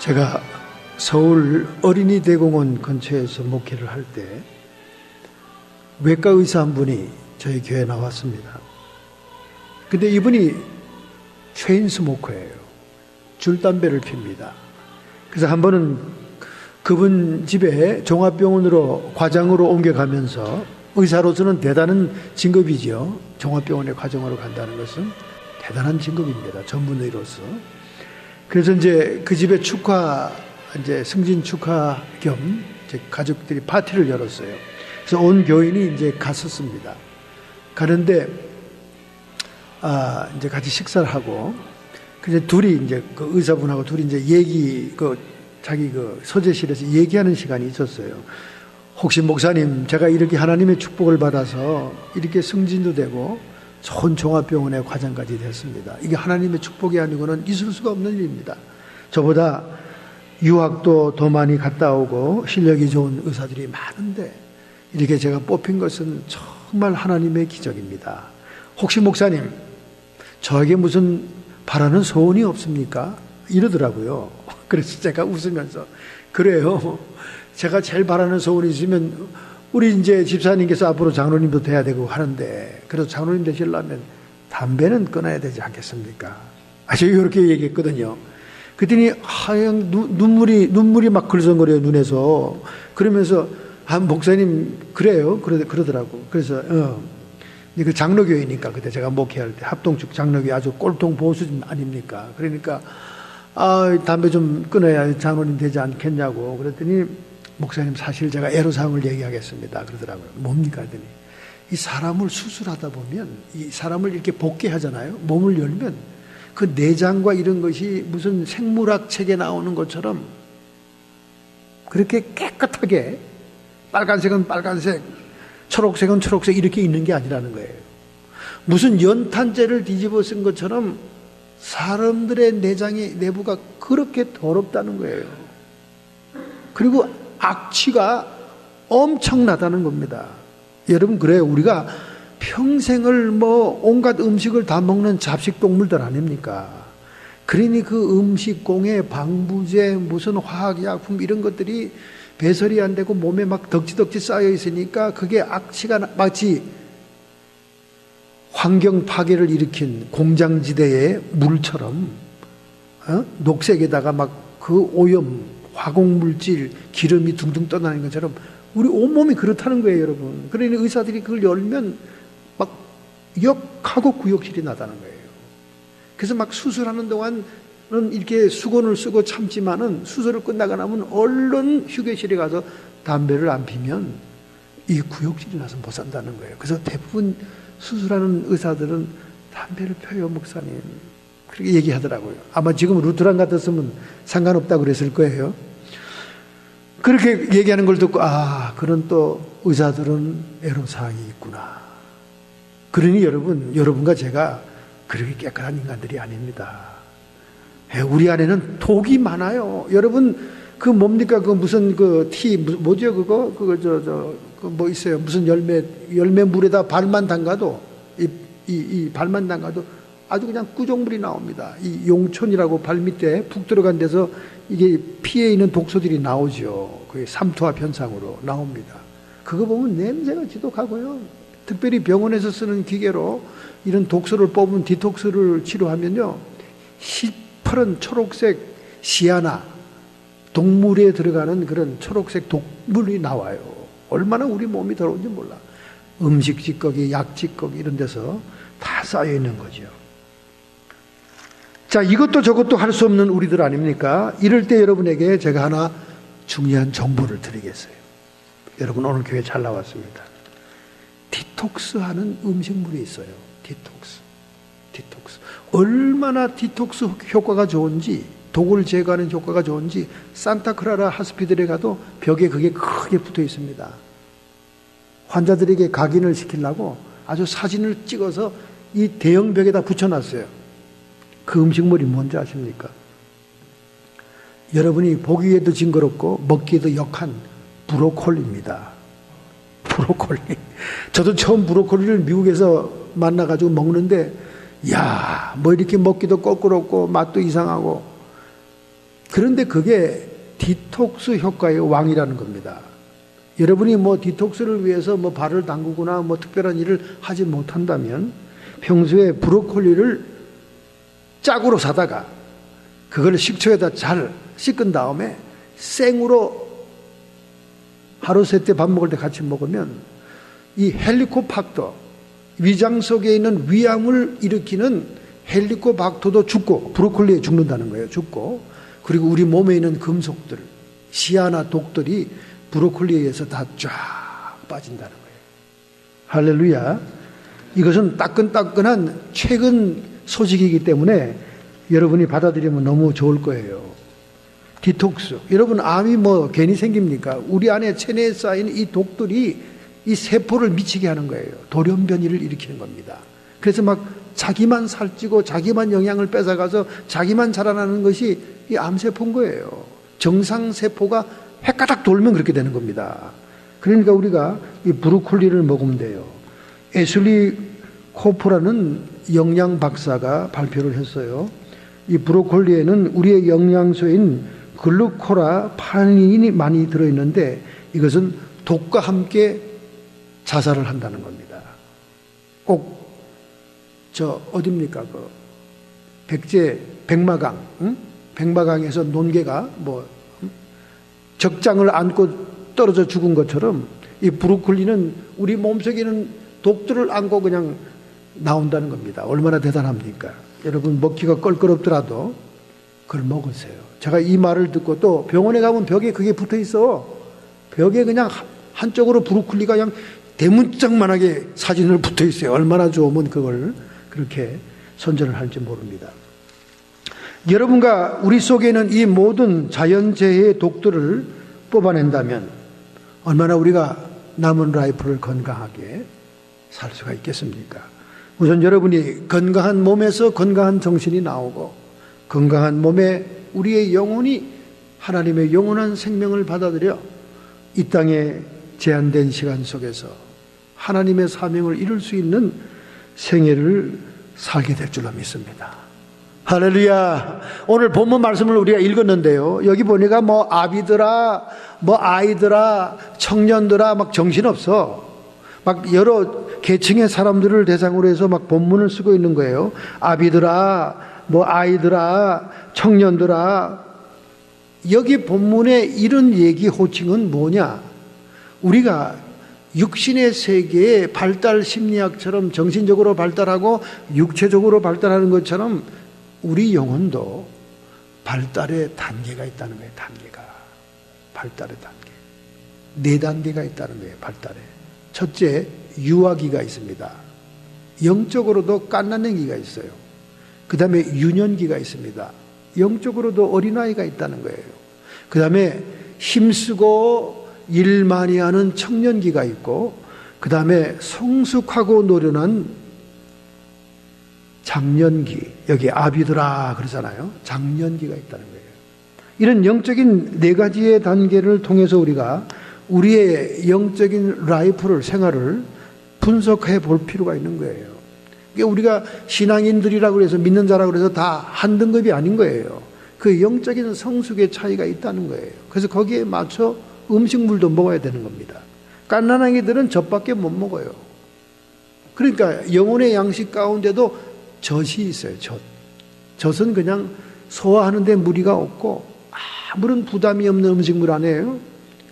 제가 서울 어린이 대공원 근처에서 목회를 할 때 외과 의사 한 분이 저희 교회에 나왔습니다. 근데 이분이 체인 스모커예요. 줄담배를 핍니다. 그래서 한 번은 그분 집에 종합병원으로 과장으로 옮겨가면서, 의사로서는 대단한 진급이죠. 종합병원에 과장으로 간다는 것은 대단한 진급입니다. 전문의로서. 그래서 이제 그 집에 승진 축하 겸 이제 가족들이 파티를 열었어요. 그래서 온 교인이 이제 갔었습니다. 가는데, 이제 같이 식사를 하고, 그래서 둘이 이제 그 의사분하고 둘이 이제 자기 서재실에서 얘기하는 시간이 있었어요. 혹시 목사님, 제가 이렇게 하나님의 축복을 받아서 이렇게 승진도 되고 좋은 종합병원의 과장까지 됐습니다. 이게 하나님의 축복이 아니고는 있을 수가 없는 일입니다. 저보다 유학도 더 많이 갔다 오고 실력이 좋은 의사들이 많은데 이렇게 제가 뽑힌 것은 정말 하나님의 기적입니다. 혹시 목사님, 저에게 무슨 바라는 소원이 없습니까? 이러더라고요. 그래서 제가 웃으면서, 그래요, 제가 제일 바라는 소원이 있으면 우리 이제 집사님께서 앞으로 장로님도 돼야 되고 하는데, 그래서 장로님 되시려면 담배는 끊어야 되지 않겠습니까? 제가 이렇게 얘기했거든요. 그랬더니 하얀 눈물이 막 글썽거려요, 눈에서. 그러면서 목사님 그래요? 그러더라고. 그래서 그 장로교회니까, 그때 제가 목회할 때 합동축 장로교회 아주 꼴통 보수 아닙니까? 그러니까 담배 좀 끊어야 장로님 되지 않겠냐고. 그랬더니 목사님, 사실 제가 애로사항을 얘기하겠습니다. 그러더라고요. 뭡니까? 하더니 이 사람을 수술하다 보면, 이 사람을 이렇게 복귀하잖아요. 몸을 열면 그 내장과 이런 것이 무슨 생물학 책에 나오는 것처럼 그렇게 깨끗하게, 빨간색은 빨간색, 초록색은 초록색 이렇게 있는 게 아니라는 거예요. 무슨 연탄재를 뒤집어 쓴 것처럼 사람들의 내부가 그렇게 더럽다는 거예요. 그리고 악취가 엄청나다는 겁니다. 여러분, 그래요. 우리가 평생을 온갖 음식을 다 먹는 잡식 동물들 아닙니까? 그러니 그 음식공해, 방부제, 무슨 화학약품 이런 것들이 배설이 안 되고 몸에 막 덕지덕지 쌓여 있으니까 그게 악취가 마치 환경 파괴를 일으킨 공장지대의 물처럼, 녹색에다가 막 그 오염, 화공물질, 기름이 둥둥 떠나는 것처럼 우리 온몸이 그렇다는 거예요, 여러분. 그러니 의사들이 그걸 열면 막 역하고 구역질이 나다는 거예요. 그래서 막 수술하는 동안은 이렇게 수건을 쓰고 참지만은 수술을 끝나고 나면 얼른 휴게실에 가서 담배를 안 피면 이 구역질이 나서 못 산다는 거예요. 그래서 대부분 수술하는 의사들은 담배를 펴요, 목사님. 그렇게 얘기하더라고요. 아마 지금 루트란 같았으면 상관없다고 그랬을 거예요. 그렇게 얘기하는 걸 듣고, 그런 또 의사들은 애로사항이 있구나. 그러니 여러분과 제가 그렇게 깨끗한 인간들이 아닙니다. 우리 안에는 독이 많아요. 여러분, 그 뭡니까? 그 무슨 뭐죠? 뭐 있어요. 무슨 열매 물에다 발만 담가도, 이 발만 담가도 아주 그냥 꾸종물이 나옵니다. 이 용촌이라고 발 밑에 푹 들어간 데서 이게 피에 있는 독소들이 나오죠. 그게 삼투압 현상으로 나옵니다. 그거 보면 냄새가 지독하고요. 특별히 병원에서 쓰는 기계로 이런 독소를 뽑은 디톡스를 치료하면요, 시퍼런 초록색 시아나, 동물에 들어가는 그런 초록색 독물이 나와요. 얼마나 우리 몸이 더러운지 몰라. 음식 찌꺼기, 약 찌꺼기 이런 데서 다 쌓여 있는 거죠. 자, 이것도 저것도 할 수 없는 우리들 아닙니까? 이럴 때 여러분에게 제가 하나 중요한 정보를 드리겠어요. 여러분, 오늘 교회 잘 나왔습니다. 디톡스하는 음식물이 있어요. 디톡스. 얼마나 디톡스 효과가 좋은지, 독을 제거하는 효과가 좋은지 산타크라라 하스피들에 가도 벽에 그게 크게 붙어 있습니다. 환자들에게 각인을 시키려고 아주 사진을 찍어서 이 대형 벽에다 붙여놨어요. 그 음식물이 뭔지 아십니까? 여러분이 보기에도 징그럽고 먹기에도 역한 브로콜리입니다. 브로콜리. 저도 처음 브로콜리를 미국에서 만나가지고 먹는데, 뭐 이렇게 먹기도 껄끄럽고 맛도 이상하고, 그런데 그게 디톡스 효과의 왕이라는 겁니다. 여러분이 뭐 디톡스를 위해서 뭐 발을 담그거나 뭐 특별한 일을 하지 못한다면 평소에 브로콜리를 짝으로 사다가 그걸 식초에다 잘 씻은 다음에 생으로 하루 세 때 밥 먹을 때 같이 먹으면 이 헬리코박터, 위장 속에 있는 위암을 일으키는 헬리코박터도 죽고, 브로콜리에 죽는다는 거예요. 죽고, 그리고 우리 몸에 있는 금속들, 시아나 독들이 브로콜리에 의해서 다 쫙 빠진다는 거예요. 할렐루야. 이것은 따끈따끈한 최근 소식이기 때문에 여러분이 받아들이면 너무 좋을 거예요. 디톡스. 여러분, 암이 뭐 괜히 생깁니까? 우리 안에 체내에 쌓인 이 독들이 이 세포를 미치게 하는 거예요. 돌연변이를 일으키는 겁니다. 그래서 막 자기만 살찌고 자기만 영양을 뺏어가서 자기만 자라나는 것이 이 암세포인 거예요. 정상세포가 헷가닥 돌면 그렇게 되는 겁니다. 그러니까 우리가 이 브로콜리를 먹으면 돼요. 애슐리 코프라는 영양 박사가 발표를 했어요. 이 브로콜리에는 우리의 영양소인 글루코라 파닌이 많이 들어있는데 이것은 독과 함께 자살을 한다는 겁니다. 꼭 어딥니까? 그 백마강, 응? 백마강에서 논개가 뭐 적장을 안고 떨어져 죽은 것처럼 이 브로콜리는 우리 몸속에 있는 독들을 안고 그냥 나온다는 겁니다. 얼마나 대단합니까? 여러분, 먹기가 껄끄럽더라도 그걸 먹으세요. 제가 이 말을 듣고 또 병원에 가면 벽에 그게 붙어 있어. 벽에 그냥 한쪽으로 브로콜리가 그냥 대문짝만하게 사진을 붙어 있어요. 얼마나 좋으면 그걸 그렇게 선전을 할지 모릅니다. 여러분과 우리 속에 있는 이 모든 자연재해의 독들을 뽑아낸다면 얼마나 우리가 남은 라이프를 건강하게 살 수가 있겠습니까? 우선 여러분이 건강한 몸에서 건강한 정신이 나오고 건강한 몸에 우리의 영혼이 하나님의 영원한 생명을 받아들여 이 땅에 제한된 시간 속에서 하나님의 사명을 이룰 수 있는 생애를 살게 될 줄로 믿습니다. 할렐루야. 오늘 본문 말씀을 우리가 읽었는데요. 여기 보니까 뭐 아비들아, 뭐 아이들아, 청년들아 막 정신없어. 막 여러 계층의 사람들을 대상으로 해서 막 본문을 쓰고 있는 거예요. 아비들아, 뭐 아이들아, 청년들아. 여기 본문에 이런 얘기 호칭은 뭐냐? 우리가 육신의 세계의 발달 심리학처럼 정신적으로 발달하고 육체적으로 발달하는 것처럼 우리 영혼도 발달의 단계가 있다는 거예요. 발달의 단계. 4단계가 있다는 거예요. 발달에. 첫째, 유아기가 있습니다. 영적으로도 갓난아기가 있어요. 그 다음에 유년기가 있습니다. 영적으로도 어린아이가 있다는 거예요. 그 다음에 힘쓰고 일 많이 하는 청년기가 있고, 그 다음에 성숙하고 노련한 장년기, 여기 아비들아 그러잖아요. 장년기가 있다는 거예요. 이런 영적인 4가지의 단계를 통해서 우리가 우리의 영적인 라이프를, 생활을 분석해 볼 필요가 있는 거예요. 이게 우리가 신앙인들이라고 해서 믿는 자라고 해서 다 한 등급이 아닌 거예요. 그 영적인 성숙의 차이가 있다는 거예요. 그래서 거기에 맞춰 음식물도 먹어야 되는 겁니다. 갓난아기들은 젖밖에 못 먹어요. 그러니까 영혼의 양식 가운데도 젖이 있어요. 젖은 그냥 소화하는 데 무리가 없고 아무런 부담이 없는 음식물 아니에요.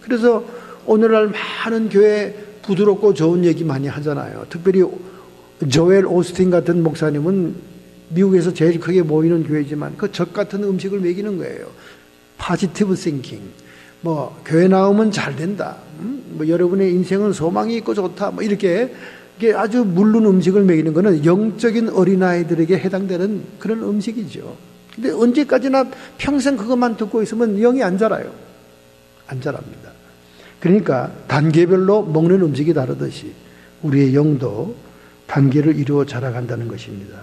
그래서 오늘날 많은 교회 부드럽고 좋은 얘기 많이 하잖아요. 특별히 조엘 오스틴 같은 목사님은 미국에서 제일 크게 모이는 교회지만 그 젖 같은 음식을 먹이는 거예요. 포지티브 싱킹. 뭐 교회 나오면 잘 된다. 뭐 여러분의 인생은 소망이 있고 좋다. 뭐 이게 아주 물른 음식을 먹이는 것은 영적인 어린아이들에게 해당되는 그런 음식이죠. 근데 언제까지나 평생 그것만 듣고 있으면 영이 안 자라요. 안 자랍니다. 그러니까 단계별로 먹는 음식이 다르듯이 우리의 영도 단계를 이루어 자라간다는 것입니다.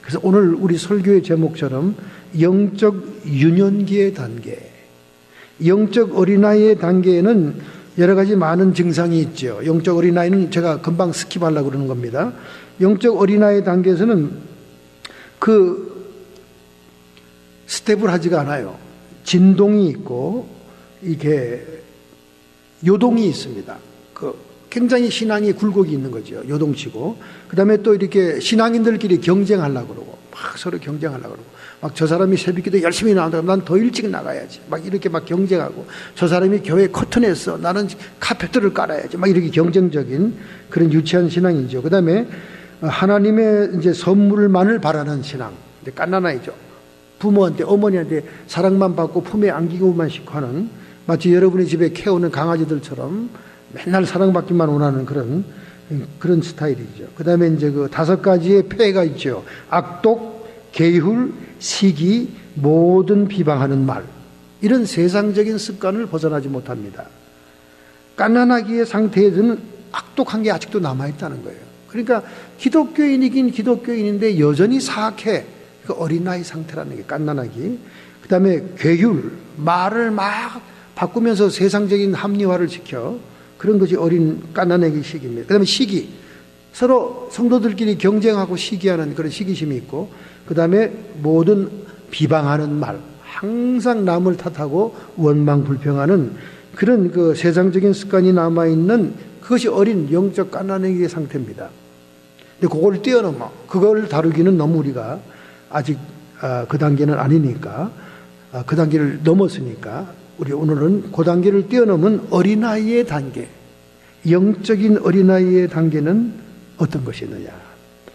그래서 오늘 우리 설교의 제목처럼 영적 유년기의 단계, 영적 어린아이의 단계에는 여러 가지 많은 증상이 있죠. 영적 어린아이는 제가 금방 스킵하려고 그러는 겁니다. 영적 어린아이 단계에서는 그 스텝을 하지가 않아요. 진동이 있고 이게 요동이 있습니다. 굉장히 신앙이 굴곡이 있는 거죠. 요동치고. 그 다음에 또 이렇게 신앙인들끼리 경쟁하려고 그러고, 막 서로 경쟁하려고 그러고, 막 저 사람이 새벽기도 열심히 나온다, 난 더 일찍 나가야지. 막 이렇게 막 경쟁하고, 저 사람이 교회 커튼에서 나는 카페트를 깔아야지. 막 이렇게 경쟁적인 그런 유치한 신앙이죠. 그 다음에 하나님의 이제 선물만을 바라는 신앙. 이제 갓난아이죠. 부모한테, 어머니한테 사랑만 받고 품에 안기고만 싶고 하는, 마치 여러분의 집에 키우는 강아지들처럼 맨날 사랑받기만 원하는 그런 스타일이죠. 그 다음에 이제 그 5가지의 폐해가 있죠. 악독, 계율, 시기, 모든 비방하는 말. 이런 세상적인 습관을 벗어나지 못합니다. 갓난아기의 상태에서는 악독한 게 아직도 남아있다는 거예요. 그러니까 기독교인이긴 기독교인인데 여전히 사악해. 그 어린아이 상태라는 게 갓난아기. 그 다음에 계율, 말을 막 바꾸면서 세상적인 합리화를 시켜. 그런 것이 어린 갓난아기 시기입니다. 그 다음에 시기. 서로 성도들끼리 경쟁하고 시기하는 그런 시기심이 있고, 그 다음에 모든 비방하는 말. 항상 남을 탓하고 원망 불평하는 그런 그 세상적인 습관이 남아있는 그것이 어린 영적 갓난아기의 상태입니다. 근데 그걸 뛰어넘어. 그걸 다루기는 너무 우리가 아직 그 단계는 아니니까, 그 단계를 넘었으니까 우리 오늘은 그 단계를 뛰어넘은 어린아이의 단계, 영적인 어린아이의 단계는 어떤 것이 있느냐.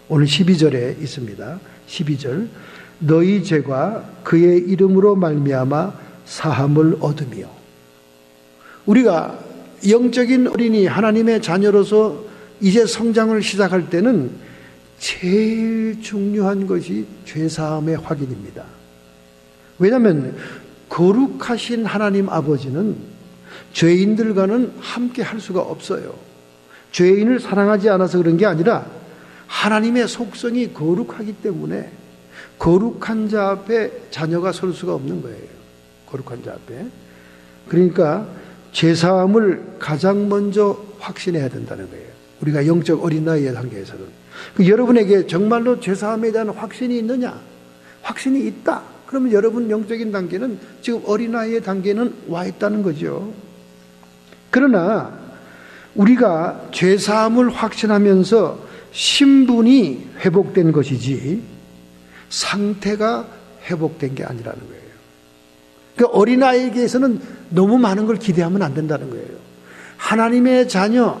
오늘 12절에 있습니다. 12절. 너희 죄가 그의 이름으로 말미암아 사함을 얻으며. 우리가 영적인 어린이 하나님의 자녀로서 이제 성장을 시작할 때는 제일 중요한 것이 죄사함의 확인입니다. 왜냐하면 거룩하신 하나님 아버지는 죄인들과는 함께 할 수가 없어요. 죄인을 사랑하지 않아서 그런 게 아니라 하나님의 속성이 거룩하기 때문에 거룩한 자 앞에 자녀가 설 수가 없는 거예요. 거룩한 자 앞에. 그러니까 죄사함을 가장 먼저 확신해야 된다는 거예요. 우리가 영적 어린아이의 단계에서는. 여러분에게 정말로 죄사함에 대한 확신이 있느냐? 확신이 있다. 그러면 여러분 영적인 단계는 지금 어린아이의 단계는 와 있다는 거죠. 그러나 우리가 죄사함을 확신하면서 신분이 회복된 것이지 상태가 회복된 게 아니라는 거예요. 그러니까 어린아이에게서는 너무 많은 걸 기대하면 안 된다는 거예요. 하나님의 자녀,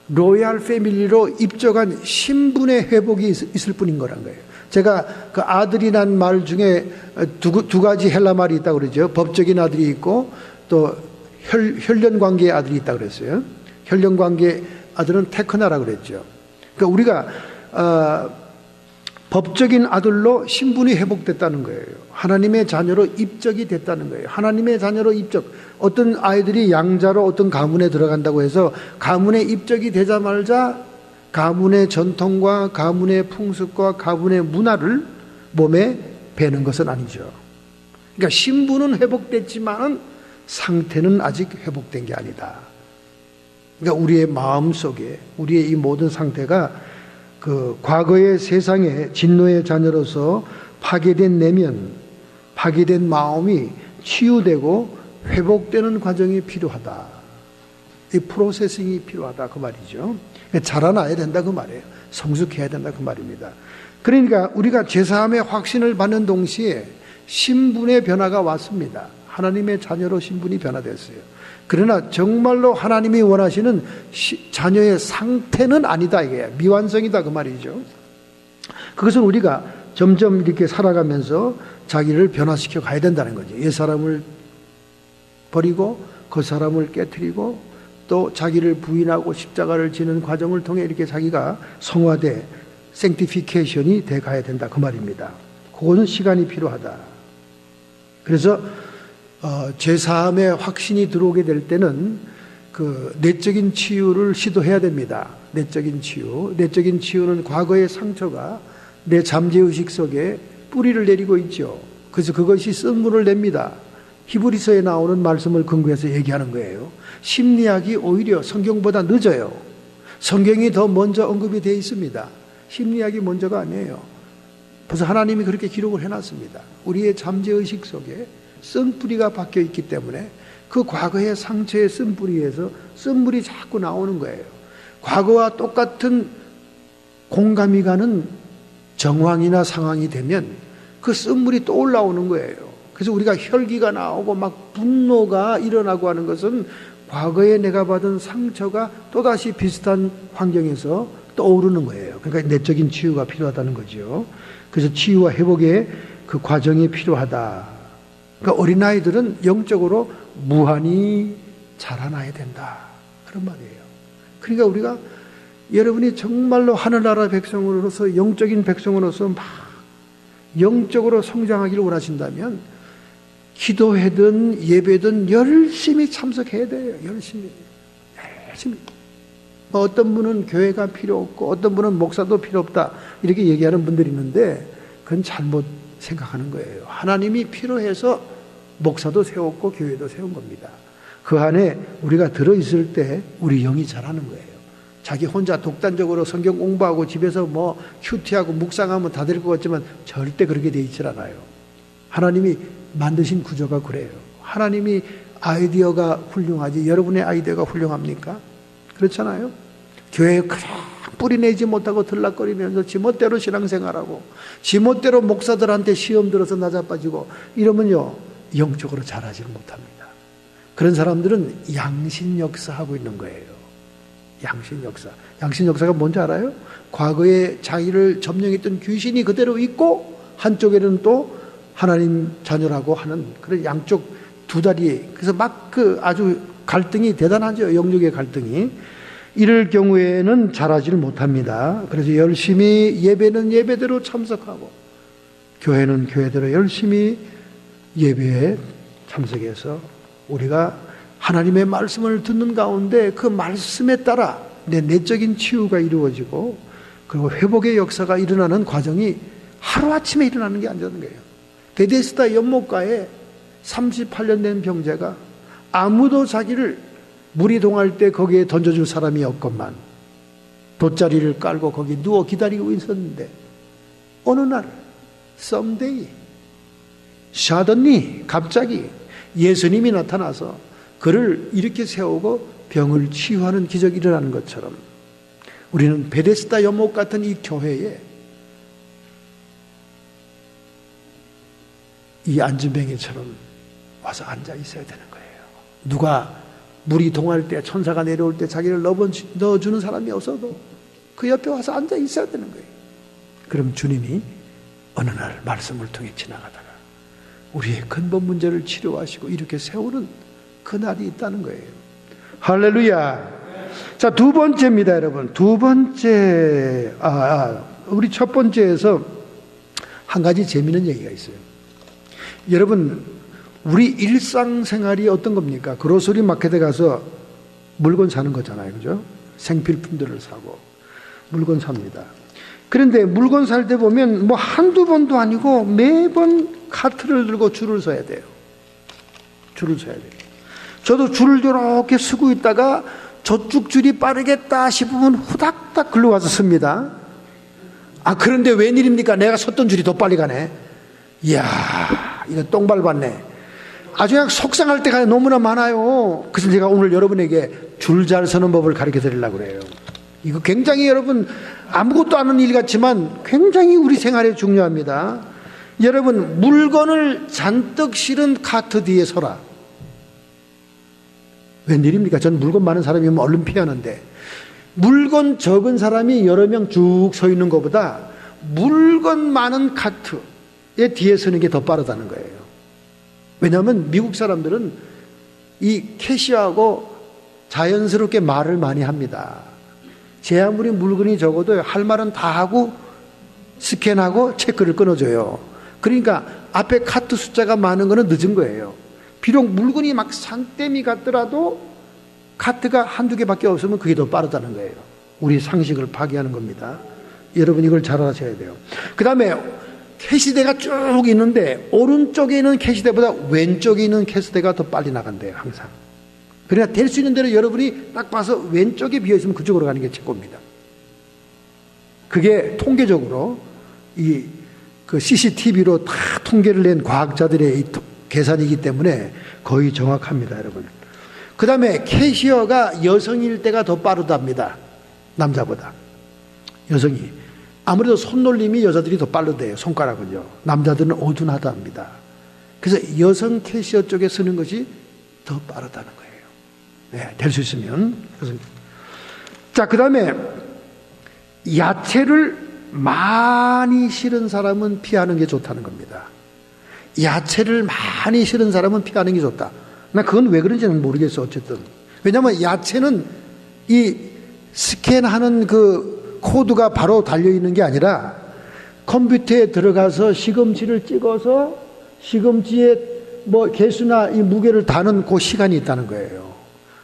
로얄 패밀리로 입적한 신분의 회복이 있을 뿐인 거란 거예요. 제가 그 아들이 난 말 중에 두 가지 헬라 말이 있다고 그러죠. 법적인 아들이 있고 또 혈연 관계의 아들이 있다고 그랬어요. 혈연 관계의 아들은 테크나라고 그랬죠. 그러니까 우리가 법적인 아들로 신분이 회복됐다는 거예요. 하나님의 자녀로 입적이 됐다는 거예요. 하나님의 자녀로 입적. 어떤 아이들이 양자로 어떤 가문에 들어간다고 해서 가문에 입적이 되자마자 가문의 전통과 가문의 풍습과 가문의 문화를 몸에 배는 것은 아니죠. 그러니까 신분은 회복됐지만 상태는 아직 회복된 게 아니다. 그러니까 우리의 마음 속에 우리의 이 모든 상태가 그 과거의 세상의 진노의 자녀로서 파괴된 내면, 파괴된 마음이 치유되고 회복되는 과정이 필요하다. 이 프로세싱이 필요하다 그 말이죠. 자라나야 된다 그 말이에요. 성숙해야 된다 그 말입니다. 그러니까 우리가 죄사함의 확신을 받는 동시에 신분의 변화가 왔습니다. 하나님의 자녀로 신분이 변화됐어요. 그러나 정말로 하나님이 원하시는 자녀의 상태는 아니다 이게 미완성이다 그 말이죠. 그것은 우리가 점점 이렇게 살아가면서 자기를 변화시켜 가야 된다는 거죠. 옛사람을 버리고 그 사람을 깨트리고 또 자기를 부인하고 십자가를 지는 과정을 통해 이렇게 자기가 성화돼 생티피케이션이 돼 가야 된다 그 말입니다. 그거는 시간이 필요하다. 그래서 죄사함의 확신이 들어오게 될 때는 그 내적인 치유를 시도해야 됩니다. 내적인 치유. 내적인 치유는 과거의 상처가 내 잠재의식 속에 뿌리를 내리고 있죠. 그래서 그것이 쓴물을 냅니다. 히브리서에 나오는 말씀을 근거해서 얘기하는 거예요. 심리학이 오히려 성경보다 늦어요. 성경이 더 먼저 언급이 되어 있습니다. 심리학이 먼저가 아니에요. 그래서 하나님이 그렇게 기록을 해놨습니다. 우리의 잠재의식 속에 쓴뿌리가 박혀 있기 때문에 그 과거의 상처의 쓴뿌리에서 쓴물이 자꾸 나오는 거예요. 과거와 똑같은 공감이 가는 정황이나 상황이 되면 그 쓴물이 또 올라오는 거예요. 그래서 우리가 혈기가 나오고 막 분노가 일어나고 하는 것은 과거에 내가 받은 상처가 또다시 비슷한 환경에서 떠오르는 거예요. 그러니까 내적인 치유가 필요하다는 거죠. 그래서 치유와 회복의 그 과정이 필요하다. 그러니까 어린아이들은 영적으로 무한히 자라나야 된다. 그런 말이에요. 그러니까 우리가 여러분이 정말로 하늘나라 백성으로서 영적인 백성으로서 막 영적으로 성장하기를 원하신다면 기도회든 예배든 열심히 참석해야 돼요. 열심히. 어떤 분은 교회가 필요 없고 어떤 분은 목사도 필요 없다 이렇게 얘기하는 분들이 있는데 그건 잘못 생각하는 거예요. 하나님이 필요해서 목사도 세웠고 교회도 세운 겁니다. 그 안에 우리가 들어있을 때 우리 영이 자라는 거예요. 자기 혼자 독단적으로 성경 공부하고 집에서 뭐 큐티하고 묵상하면 다 될 것 같지만 절대 그렇게 돼 있질 않아요. 하나님이 만드신 구조가 그래요. 하나님이 아이디어가 훌륭하지 여러분의 아이디어가 훌륭합니까? 그렇잖아요. 교회에 그냥 뿌리내지 못하고 들락거리면서 지멋대로 신앙생활하고 지멋대로 목사들한테 시험 들어서 낮아빠지고 이러면요 영적으로 자라지를 못합니다. 그런 사람들은 양신역사하고 있는 거예요. 양신역사. 양신역사가 뭔지 알아요? 과거에 자기를 점령했던 귀신이 그대로 있고 한쪽에는 또 하나님 자녀라고 하는 그런 양쪽 두 다리. 그래서 막 그 아주 갈등이 대단하죠. 영역의 갈등이. 이럴 경우에는 자라지를 못합니다. 그래서 열심히 예배는 예배대로 참석하고 교회는 교회대로 열심히 예배에 참석해서 우리가 하나님의 말씀을 듣는 가운데 그 말씀에 따라 내 내적인 치유가 이루어지고 그리고 회복의 역사가 일어나는 과정이 하루아침에 일어나는 게 아니라는 거예요. 베데스다 연못가에 38년 된 병자가 아무도 자기를 물이 동할 때 거기에 던져줄 사람이 없건만 돗자리를 깔고 거기 누워 기다리고 있었는데 어느 날 someday suddenly 갑자기 예수님이 나타나서 그를 이렇게 세우고 병을 치유하는 기적이 일어나는 것처럼 우리는 베데스다 연못 같은 이 교회에 이 안진뱅이처럼 와서 앉아 있어야 되는 거예요. 누가 물이 동할 때 천사가 내려올 때 자기를 넣어주는 사람이 없어도 그 옆에 와서 앉아 있어야 되는 거예요. 그럼 주님이 어느 날 말씀을 통해 지나가다가 우리의 근본 문제를 치료하시고 이렇게 세우는 그날이 있다는 거예요. 할렐루야. 자, 두 번째입니다, 여러분. 두 번째, 우리 첫 번째에서 한 가지 재미있는 얘기가 있어요. 여러분, 우리 일상생활이 어떤 겁니까? 그로서리 마켓에 가서 물건 사는 거잖아요. 그죠? 생필품들을 사고 물건 삽니다. 그런데 물건 살 때 보면 뭐 한두 번도 아니고 매번 카트를 들고 줄을 서야 돼요. 줄을 서야 돼요. 저도 줄을 이렇게 서고 있다가 저쪽 줄이 빠르겠다 싶으면 후닥닥 글로 와서 섭니다. 그런데 웬일입니까? 내가 섰던 줄이 더 빨리 가네. 이야, 이거 똥 밟았네. 아주 그냥 속상할 때가 너무나 많아요. 그래서 제가 오늘 여러분에게 줄 잘 서는 법을 가르쳐 드리려고 그래요. 이거 굉장히 여러분 아무것도 아는 일 같지만 굉장히 우리 생활에 중요합니다. 여러분, 물건을 잔뜩 실은 카트 뒤에 서라. 웬일입니까? 전 물건 많은 사람이면 얼른 피하는데 물건 적은 사람이 여러 명 쭉 서 있는 것보다 물건 많은 카트의 뒤에 서는 게 더 빠르다는 거예요. 왜냐하면 미국 사람들은 이 캐시하고 자연스럽게 말을 많이 합니다. 제 아무리 물건이 적어도 할 말은 다 하고 스캔하고 체크를 끊어줘요. 그러니까 앞에 카트 숫자가 많은 거는 늦은 거예요. 비록 물건이 막 산더미 같더라도 카트가 한두 개밖에 없으면 그게 더 빠르다는 거예요. 우리 상식을 파괴하는 겁니다. 여러분 이걸 잘 아셔야 돼요. 그 다음에 캐시대가 쭉 있는데 오른쪽에 있는 캐시대보다 왼쪽에 있는 캐시대가 더 빨리 나간대요. 항상. 그러니까 될 수 있는 대로 여러분이 딱 봐서 왼쪽에 비어있으면 그쪽으로 가는 게 최고입니다. 그게 통계적으로 그 CCTV로 다 통계를 낸 과학자들의 이 계산이기 때문에 거의 정확합니다, 여러분. 그 다음에 캐시어가 여성일 때가 더 빠르답니다. 남자보다. 여성이. 아무래도 손놀림이 여자들이 더 빠르대요. 손가락은요. 남자들은 어둔하답니다. 그래서 여성 캐시어 쪽에 쓰는 것이 더 빠르다는 거예요. 네, 될 수 있으면. 자, 그 다음에 야채를 많이 실은 사람은 피하는 게 좋다는 겁니다. 야채를 많이 실은 사람은 피하는 게 좋다. 나 그건 왜 그런지는 모르겠어. 어쨌든. 왜냐하면 야채는 이 스캔하는 그 코드가 바로 달려있는 게 아니라 컴퓨터에 들어가서 시금치를 찍어서 시금치의 뭐 개수나 이 무게를 다는 그 시간이 있다는 거예요.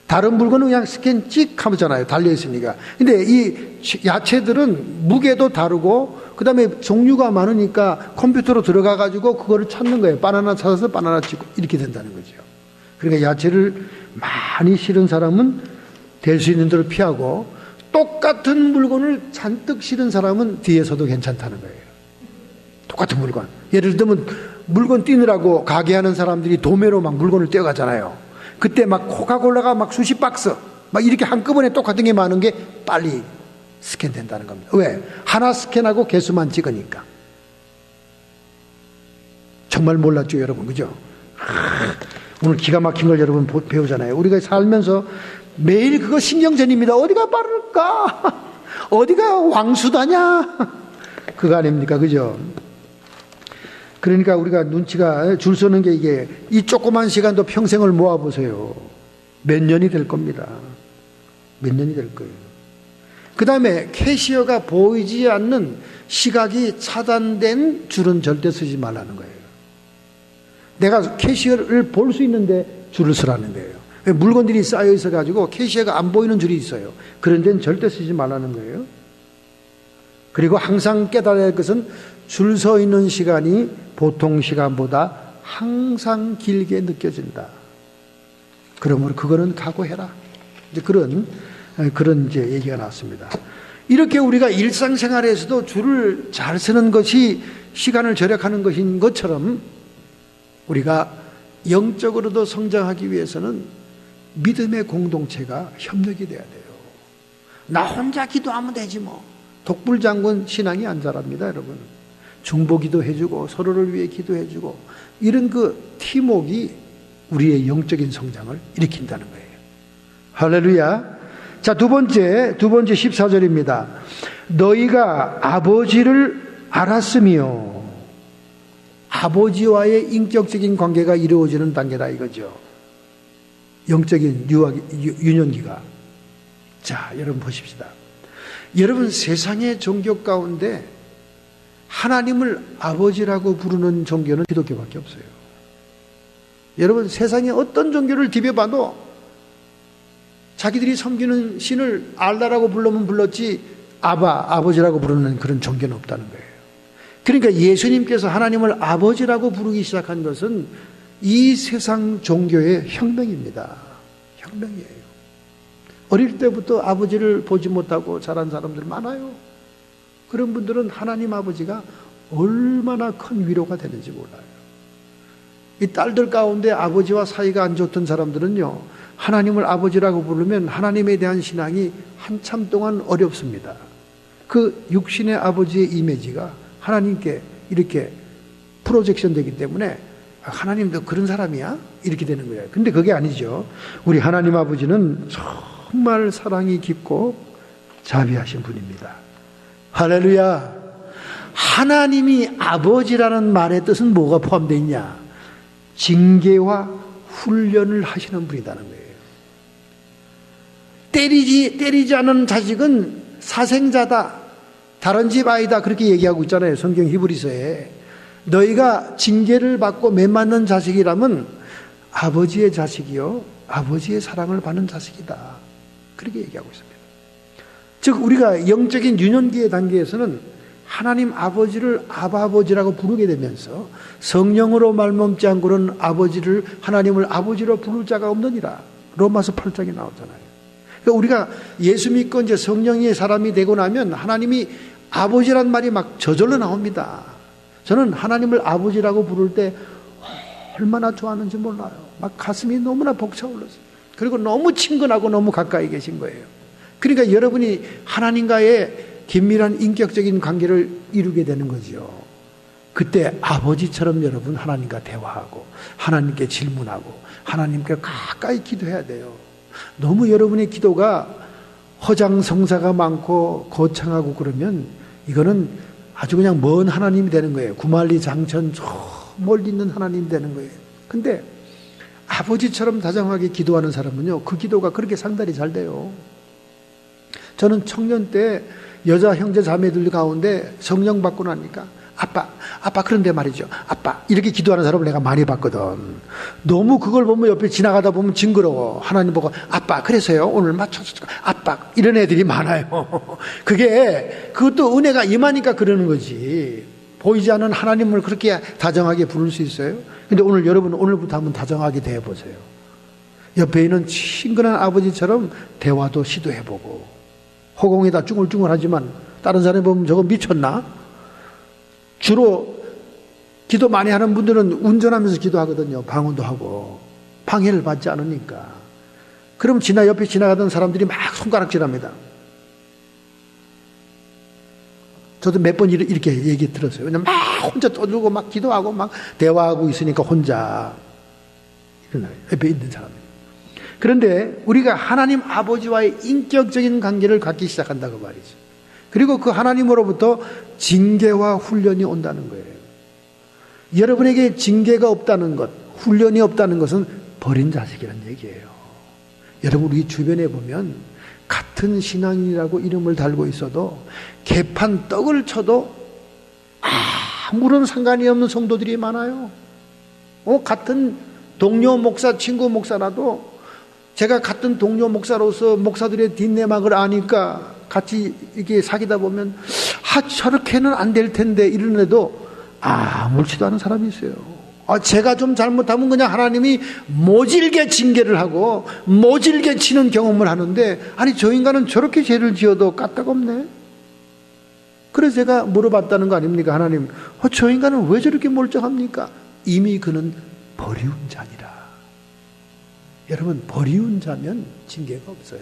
다른 물건은 그냥 스캔 찍 하잖아요. 달려있으니까. 근데 이 야채들은 무게도 다르고 그 다음에 종류가 많으니까 컴퓨터로 들어가가지고 그거를 찾는 거예요. 바나나 찾아서 바나나 찍고 이렇게 된다는 거죠. 그러니까 야채를 많이 실은 사람은 될 수 있는 대로 피하고 똑같은 물건을 잔뜩 실은 사람은 뒤에서도 괜찮다는 거예요. 똑같은 물건. 예를 들면 물건 띄느라고 가게 하는 사람들이 도매로 막 물건을 떼어가잖아요. 그때 막 코카콜라가 막 수십 박스 막 이렇게 한꺼번에 똑같은 게 많은 게 빨리 스캔된다는 겁니다. 왜? 하나 스캔하고 개수만 찍으니까. 정말 몰랐죠, 여러분. 그죠? 오늘 기가 막힌 걸 여러분 배우잖아요. 우리가 살면서 매일 그거 신경전입니다. 어디가 빠를까? 어디가 왕수다냐? 그거 아닙니까? 그죠? 그러니까 우리가 눈치가 줄 서는 게 이게 이 조그만 시간도 평생을 모아보세요. 몇 년이 될 겁니다. 몇 년이 될 거예요. 그 다음에 캐시어가 보이지 않는 시각이 차단된 줄은 절대 쓰지 말라는 거예요. 내가 캐시어를 볼 수 있는데 줄을 서라는 거예요. 물건들이 쌓여 있어가지고 캐시어가 안 보이는 줄이 있어요. 그런 데는 절대 쓰지 말라는 거예요. 그리고 항상 깨달아야 할 것은 줄 서 있는 시간이 보통 시간보다 항상 길게 느껴진다. 그러므로 그거는 각오해라. 이제 그런 이제 얘기가 나왔습니다. 이렇게 우리가 일상생활에서도 줄을 잘 서는 것이 시간을 절약하는 것인 것처럼 우리가 영적으로도 성장하기 위해서는 믿음의 공동체가 협력이 돼야 돼요. 나 혼자 기도하면 되지 뭐. 독불장군 신앙이 안 자랍니다, 여러분. 중보기도 해주고 서로를 위해 기도해주고 이런 그 팀웍이 우리의 영적인 성장을 일으킨다는 거예요. 할렐루야. 자, 두 번째 14절입니다. 너희가 아버지를 알았으며 아버지와의 인격적인 관계가 이루어지는 단계다 이거죠. 영적인 유년기가. 자, 여러분 보십시다. 여러분 세상의 종교 가운데 하나님을 아버지라고 부르는 종교는 기독교밖에 없어요. 여러분 세상에 어떤 종교를 디벼봐도 자기들이 섬기는 신을 알라라고 부르면 불렀지 아버지라고 부르는 그런 종교는 없다는 거예요. 그러니까 예수님께서 하나님을 아버지라고 부르기 시작한 것은 이 세상 종교의 혁명입니다. 혁명이에요. 어릴 때부터 아버지를 보지 못하고 자란 사람들 많아요. 그런 분들은 하나님 아버지가 얼마나 큰 위로가 되는지 몰라요. 이 딸들 가운데 아버지와 사이가 안 좋던 사람들은요, 하나님을 아버지라고 부르면 하나님에 대한 신앙이 한참 동안 어렵습니다. 그 육신의 아버지의 이미지가 하나님께 이렇게 프로젝션 되기 때문에 하나님도 그런 사람이야? 이렇게 되는 거예요. 근데 그게 아니죠. 우리 하나님 아버지는 정말 사랑이 깊고 자비하신 분입니다. 할렐루야. 하나님이 아버지라는 말의 뜻은 뭐가 포함되어 있냐? 징계와 훈련을 하시는 분이라는 거예요. 때리지 않은 자식은 사생자다, 다른 집 아이다, 그렇게 얘기하고 있잖아요. 성경 히브리서에. 너희가 징계를 받고 맺맞는 자식이라면 아버지의 자식이요, 아버지의 사랑을 받는 자식이다, 그렇게 얘기하고 있습니다. 즉 우리가 영적인 유년기의 단계에서는 하나님 아버지를 아버지라고 부르게 되면서 성령으로 말멈지 않고는 하나님을 아버지로 부를 자가 없느니라, 로마서 8장에 나오잖아요. 그러니까 우리가 예수 믿고 이제 성령의 사람이 되고 나면 하나님이 아버지란 말이 막 저절로 나옵니다. 저는 하나님을 아버지라고 부를 때 얼마나 좋아하는지 몰라요. 막 가슴이 너무나 벅차올랐어요. 그리고 너무 친근하고 너무 가까이 계신 거예요. 그러니까 여러분이 하나님과의 긴밀한 인격적인 관계를 이루게 되는 거죠. 그때 아버지처럼 여러분 하나님과 대화하고 하나님께 질문하고 하나님께 가까이 기도해야 돼요. 너무 여러분의 기도가 허장성사가 많고 거창하고 그러면 이거는 아주 그냥 먼 하나님이 되는 거예요. 구만리 장천 저 멀리 있는 하나님이 되는 거예요. 근데 아버지처럼 다정하게 기도하는 사람은요, 그 기도가 그렇게 상달이 잘 돼요. 저는 청년 때 여자 형제 자매들 가운데 성령 받고 나니까 아빠 그런데 말이죠, 아빠 이렇게 기도하는 사람을 내가 많이 봤거든. 너무 그걸 보면 옆에 지나가다 보면 징그러워. 하나님 보고 아빠 그래서요 오늘 맞춰서 아빠 이런 애들이 많아요. 그것도 은혜가 임하니까 그러는 거지. 보이지 않는 하나님을 그렇게 다정하게 부를 수 있어요? 근데 오늘 여러분 오늘부터 한번 다정하게 대해보세요. 옆에 있는 친근한 아버지처럼 대화도 시도해보고, 허공에다 쭈글쭈글하지만 다른 사람이 보면 저거 미쳤나? 주로 기도 많이 하는 분들은 운전하면서 기도하거든요. 방언도 하고 방해를 받지 않으니까. 그럼 옆에 지나가던 사람들이 막 손가락질합니다. 저도 몇 번 이렇게 얘기 들었어요. 왜냐면 막 혼자 떠들고 막 기도하고 막 대화하고 있으니까 혼자 일어나요. 옆에 있는 사람이. 그런데 우리가 하나님 아버지와의 인격적인 관계를 갖기 시작한다고 말이죠. 그리고 그 하나님으로부터 징계와 훈련이 온다는 거예요. 여러분에게 징계가 없다는 것, 훈련이 없다는 것은 버린 자식이라는 얘기예요. 여러분 우리 주변에 보면 같은 신앙인이라고 이름을 달고 있어도 개판 떡을 쳐도 아무런 상관이 없는 성도들이 많아요. 같은 동료 목사, 친구 목사라도 제가 같은 동료 목사로서 목사들의 뒷내막을 아니까 같이 이렇게 사귀다 보면 저렇게는 안 될 텐데 이런 애도 아무렇지도 않은 사람이 있어요. 제가 좀 잘못하면 그냥 하나님이 모질게 징계를 하고 모질게 치는 경험을 하는데, 아니 저 인간은 저렇게 죄를 지어도 까딱없네. 그래서 제가 물어봤다는 거 아닙니까? 하나님, 저 인간은 왜 저렇게 멀쩡합니까? 이미 그는 버리운 자니라. 여러분, 버리운 자면 징계가 없어요.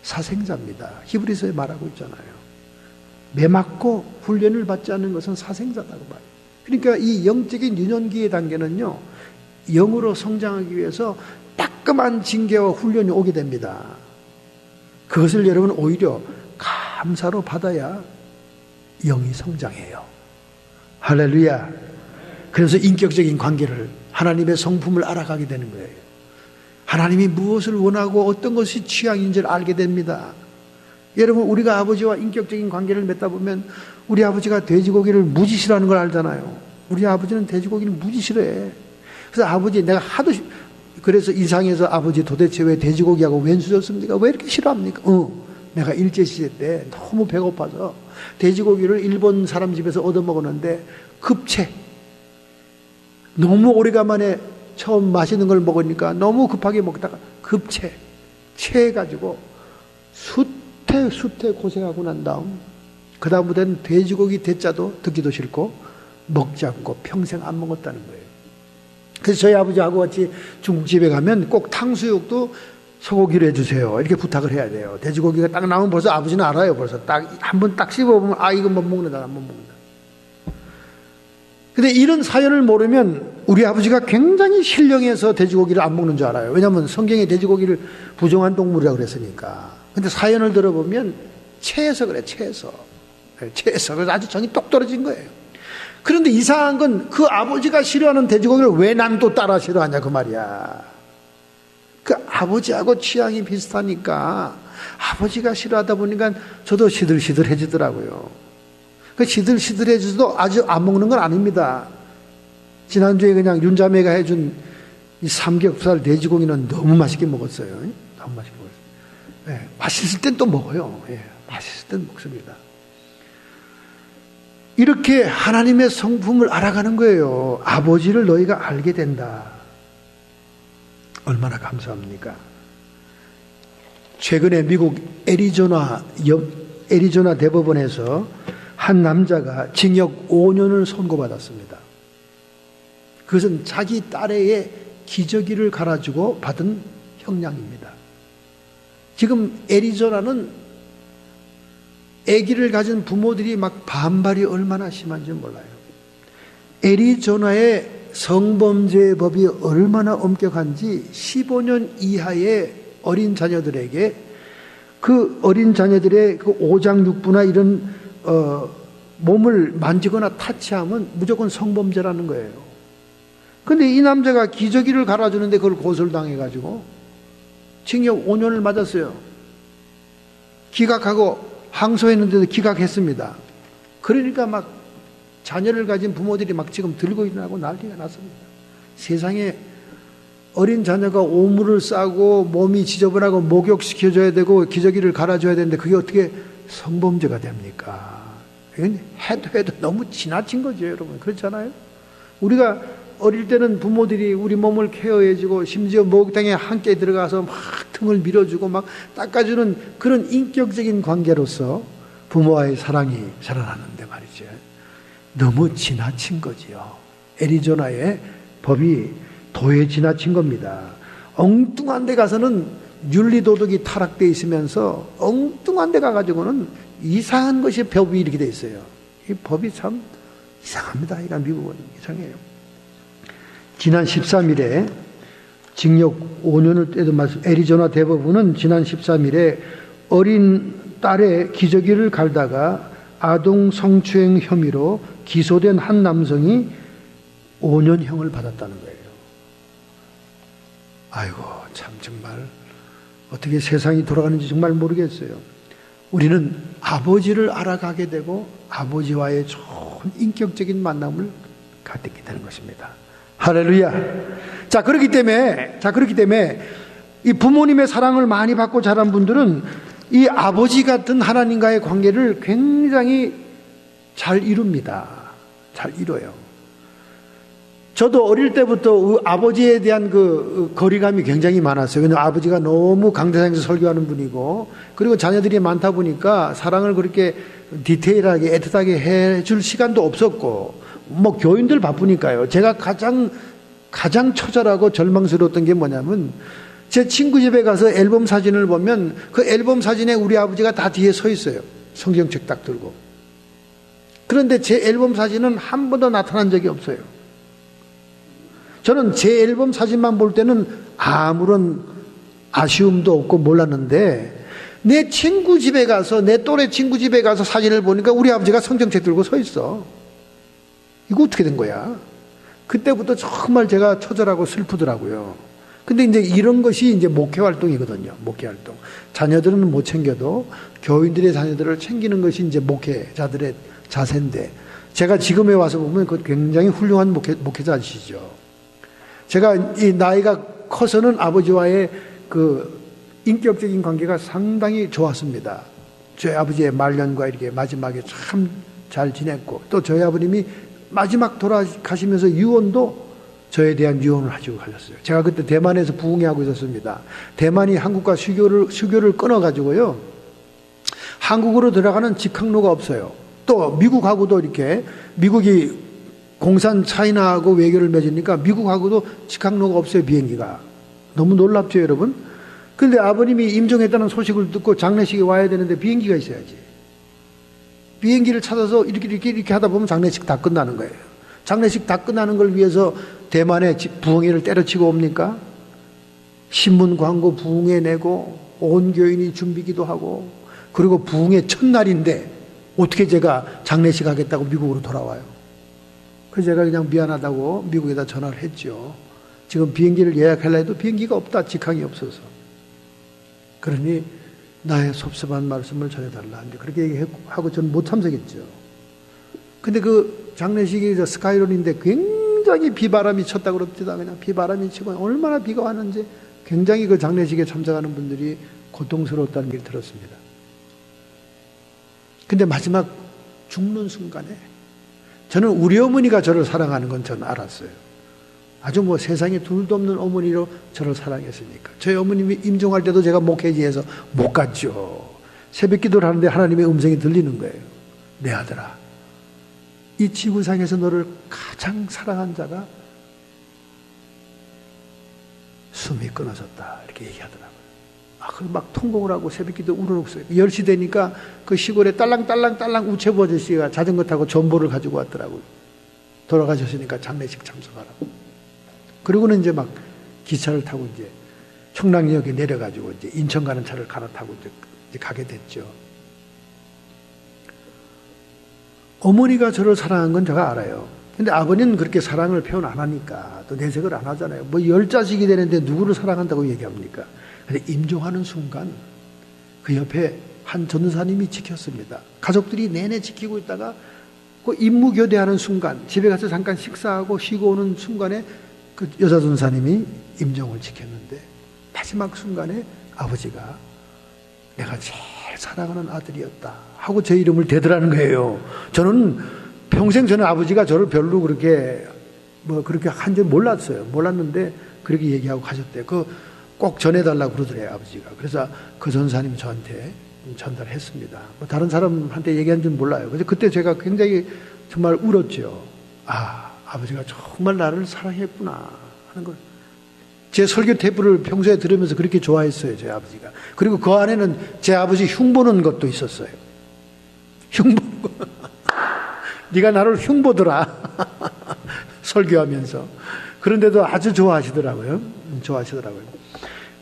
사생자입니다. 히브리서에 말하고 있잖아요. 매맞고 훈련을 받지 않는 것은 사생자다고 말해요. 그러니까 이 영적인 유년기의 단계는요, 영으로 성장하기 위해서 따끔한 징계와 훈련이 오게 됩니다. 그것을 여러분 오히려 감사로 받아야 영이 성장해요. 할렐루야. 그래서 인격적인 관계를, 하나님의 성품을 알아가게 되는 거예요. 하나님이 무엇을 원하고 어떤 것이 취향인지를 알게 됩니다. 여러분, 우리가 아버지와 인격적인 관계를 맺다 보면 우리 아버지가 돼지고기를 무지 싫어하는 걸 알잖아요. 우리 아버지는 돼지고기를 무지 싫어해. 그래서 아버지, 내가 그래서 이상해서 아버지 도대체 왜 돼지고기하고 웬 수졌습니까? 왜 이렇게 싫어합니까? 내가 일제시대 때 너무 배고파서 돼지고기를 일본 사람 집에서 얻어먹었는데 급체. 너무 오래간만에 처음 맛있는 걸 먹으니까 너무 급하게 먹다가 급체. 체해가지고 수태 고생하고 난 다음 그 다음부터는 돼지고기 대자도 듣기도 싫고 먹지 않고 평생 안 먹었다는 거예요. 그래서 저희 아버지하고 같이 중국집에 가면 꼭 탕수육도 소고기로 해주세요 이렇게 부탁을 해야 돼요. 돼지고기가 딱 나오면 벌써 아버지는 알아요. 벌써 딱 한번 딱 씹어보면 이건 못 먹는다, 안 못 먹는다. 근데 이런 사연을 모르면 우리 아버지가 굉장히 신령해서 돼지고기를 안 먹는 줄 알아요. 왜냐하면 성경에 돼지고기를 부정한 동물이라고 그랬으니까. 근데 사연을 들어보면 체해서 그래, 체해서. 그래서 아주 정이 똑 떨어진 거예요. 그런데 이상한 건 그 아버지가 싫어하는 돼지고기를 왜 난 또 따라 싫어하냐 그 말이야. 그 아버지하고 취향이 비슷하니까 아버지가 싫어하다 보니까 저도 시들시들해지더라고요. 그 시들시들해져도 아주 안 먹는 건 아닙니다. 지난주에 그냥 윤자매가 해준 이 삼겹살 돼지고기는 너무 맛있게 먹었어요. 너무 맛있게 먹었어요. 네, 맛있을 땐 또 먹어요. 네, 맛있을 땐 먹습니다. 이렇게 하나님의 성품을 알아가는 거예요. 아버지를 너희가 알게 된다. 얼마나 감사합니까? 최근에 미국 애리조나 대법원에서 한 남자가 징역 5년을 선고받았습니다. 그것은 자기 딸의 기저귀를 갈아주고 받은 형량입니다. 지금 애리조나는 아기를 가진 부모들이 막 반발이 얼마나 심한지 몰라요. 애리조나의 성범죄 법이 얼마나 엄격한지 15년 이하의 어린 자녀들에게 그 어린 자녀들의 그 오장육부나 이런 몸을 만지거나 타치하면 무조건 성범죄라는 거예요. 근데 이 남자가 기저귀를 갈아주는데 그걸 고소당해가지고 징역 5년을 맞았어요. 기각하고 항소했는데도 기각했습니다. 그러니까 막 자녀를 가진 부모들이 막 지금 들고 일어나고 난리가 났습니다. 세상에 어린 자녀가 오물을 싸고 몸이 지저분하고 목욕시켜줘야 되고 기저귀를 갈아줘야 되는데 그게 어떻게 성범죄가 됩니까? 이건 해도 너무 지나친 거죠, 여러분. 그렇잖아요? 우리가 어릴 때는 부모들이 우리 몸을 케어해주고 심지어 목욕탕에 함께 들어가서 막 등을 밀어주고 막 닦아주는 그런 인격적인 관계로서 부모와의 사랑이 자라나는데 말이죠. 너무 지나친 거지요. 애리조나의 법이 도에 지나친 겁니다. 엉뚱한 데 가서는 윤리도덕이 타락되어 있으면서 엉뚱한 데 가가지고는 이상한 것이 법이 이렇게 돼 있어요. 이 법이 참 이상합니다. 이런 미국은 이상해요. 지난 13일에 징역 5년을 때도 말씀, 애리조나 대법원은 지난 13일에 어린 딸의 기저귀를 갈다가 아동 성추행 혐의로 기소된 한 남성이 5년형을 받았다는 거예요. 아이고, 참 정말 어떻게 세상이 돌아가는지 정말 모르겠어요. 우리는 아버지를 알아가게 되고 아버지와의 좋은 인격적인 만남을 갖게 되는 것입니다. 할렐루야. 자, 그렇기 때문에 이 부모님의 사랑을 많이 받고 자란 분들은 이 아버지 같은 하나님과의 관계를 굉장히 잘 이룹니다. 잘 이뤄요. 저도 어릴 때부터 아버지에 대한 그 거리감이 굉장히 많았어요. 왜냐하면 아버지가 너무 강대상에서 설교하는 분이고, 그리고 자녀들이 많다 보니까 사랑을 그렇게 디테일하게 애틋하게 해줄 시간도 없었고, 뭐 교인들 바쁘니까요. 제가 가장 처절하고 절망스러웠던 게 뭐냐면, 제 친구 집에 가서 앨범 사진을 보면 그 앨범 사진에 우리 아버지가 다 뒤에 서 있어요. 성경책 딱 들고. 그런데 제 앨범 사진은 한 번도 나타난 적이 없어요. 저는 제 앨범 사진만 볼 때는 아무런 아쉬움도 없고 몰랐는데, 내 친구 집에 가서, 내 또래 친구 집에 가서 사진을 보니까 우리 아버지가 성경책 들고 서 있어. 이거 어떻게 된 거야? 그때부터 정말 제가 처절하고 슬프더라고요. 근데 이제 이런 것이 이제 목회 활동이거든요. 목회 활동. 자녀들은 못 챙겨도 교인들의 자녀들을 챙기는 것이 이제 목회자들의 자세인데, 제가 지금에 와서 보면 그 굉장히 훌륭한 목회자시죠. 제가 이 나이가 커서는 아버지와의 그 인격적인 관계가 상당히 좋았습니다. 저희 아버지의 말년과 이렇게 마지막에 참 잘 지냈고, 또 저희 아버님이 마지막 돌아가시면서 유언도 저에 대한 유언을 하시고 가셨어요. 제가 그때 대만에서 부흥회하고 있었습니다. 대만이 한국과 수교를 끊어가지고요, 한국으로 들어가는 직항로가 없어요. 또 미국하고도 이렇게, 미국이 공산 차이나하고 외교를 맺으니까 미국하고도 직항로가 없어요. 비행기가. 너무 놀랍죠, 여러분? 근데 아버님이 임종했다는 소식을 듣고 장례식에 와야 되는데 비행기가 있어야지. 비행기를 찾아서 이렇게 하다 보면 장례식 다 끝나는 거예요. 장례식 다 끝나는 걸 위해서 대만에 부흥회를 때려치고 옵니까? 신문 광고 부흥회 내고 온 교인이 준비기도 하고, 그리고 부흥회 첫날인데 어떻게 제가 장례식 하겠다고 미국으로 돌아와요? 그래서 제가 그냥 미안하다고 미국에다 전화를 했죠. 지금 비행기를 예약하려 해도 비행기가 없다. 직항이 없어서. 그러니 나의 섭섭한 말씀을 전해달라. 이제 그렇게 얘기하고 저는 못 참석했죠. 근데 그 장례식이 스카이론인데 굉장히 비바람이 쳤다고 그럽니다. 그냥 비바람이 치고 얼마나 비가 왔는지 굉장히 그 장례식에 참석하는 분들이 고통스러웠다는 얘기를 들었습니다. 근데 마지막 죽는 순간에 저는 우리 어머니가 저를 사랑하는 건 저는 알았어요. 아주 뭐 세상에 둘도 없는 어머니로 저를 사랑했으니까. 저희 어머님이 임종할 때도 제가 목회지에서 못 갔죠. 새벽 기도를 하는데 하나님의 음성이 들리는 거예요. 내 아들아, 이 지구상에서 너를 가장 사랑한 자가 숨이 끊어졌다 이렇게 얘기하더라고요. 막 통곡을 하고 새벽기도 우르르 10시 되니까 그 시골에 딸랑딸랑 우체부 아저씨가 자전거 타고 전보를 가지고 왔더라고요. 돌아가셨으니까 장례식 참석하라고. 그리고는 이제 막 기차를 타고 이제 청량역에 내려가지고 이제 인천 가는 차를 갈아타고 이제 가게 됐죠. 어머니가 저를 사랑한 건 제가 알아요. 근데 아버님은 그렇게 사랑을 표현 안 하니까 또 내색을 안 하잖아요. 뭐 10자식이 되는데 누구를 사랑한다고 얘기합니까? 근데 임종하는 순간 그 옆에 한 전도사님이 지켰습니다. 가족들이 내내 지키고 있다가 그 임무 교대하는 순간, 집에 가서 잠깐 식사하고 쉬고 오는 순간에 그 여자 전도사님이 임종을 지켰는데 마지막 순간에 아버지가 내가 제일 사랑하는 아들이었다 하고 제 이름을 대더라는 거예요. 저는 평생 저는 아버지가 저를 별로 그렇게 그렇게 한 줄 몰랐어요. 몰랐는데 그렇게 얘기하고 가셨대요. 꼭 전해달라고 그러더래요, 아버지가. 그래서 그 전사님 저한테 전달했습니다. 다른 사람한테 얘기한 줄 몰라요. 그래서 그때 제가 굉장히 정말 울었죠. 아버지가 정말 나를 사랑했구나 하는 걸. 제 설교 테이프를 평소에 들으면서 그렇게 좋아했어요, 제 아버지가. 그리고 그 안에는 제 아버지 흉보는 것도 있었어요. 흉보는 거. 네가 나를 흉보더라. 설교하면서. 그런데도 아주 좋아하시더라고요.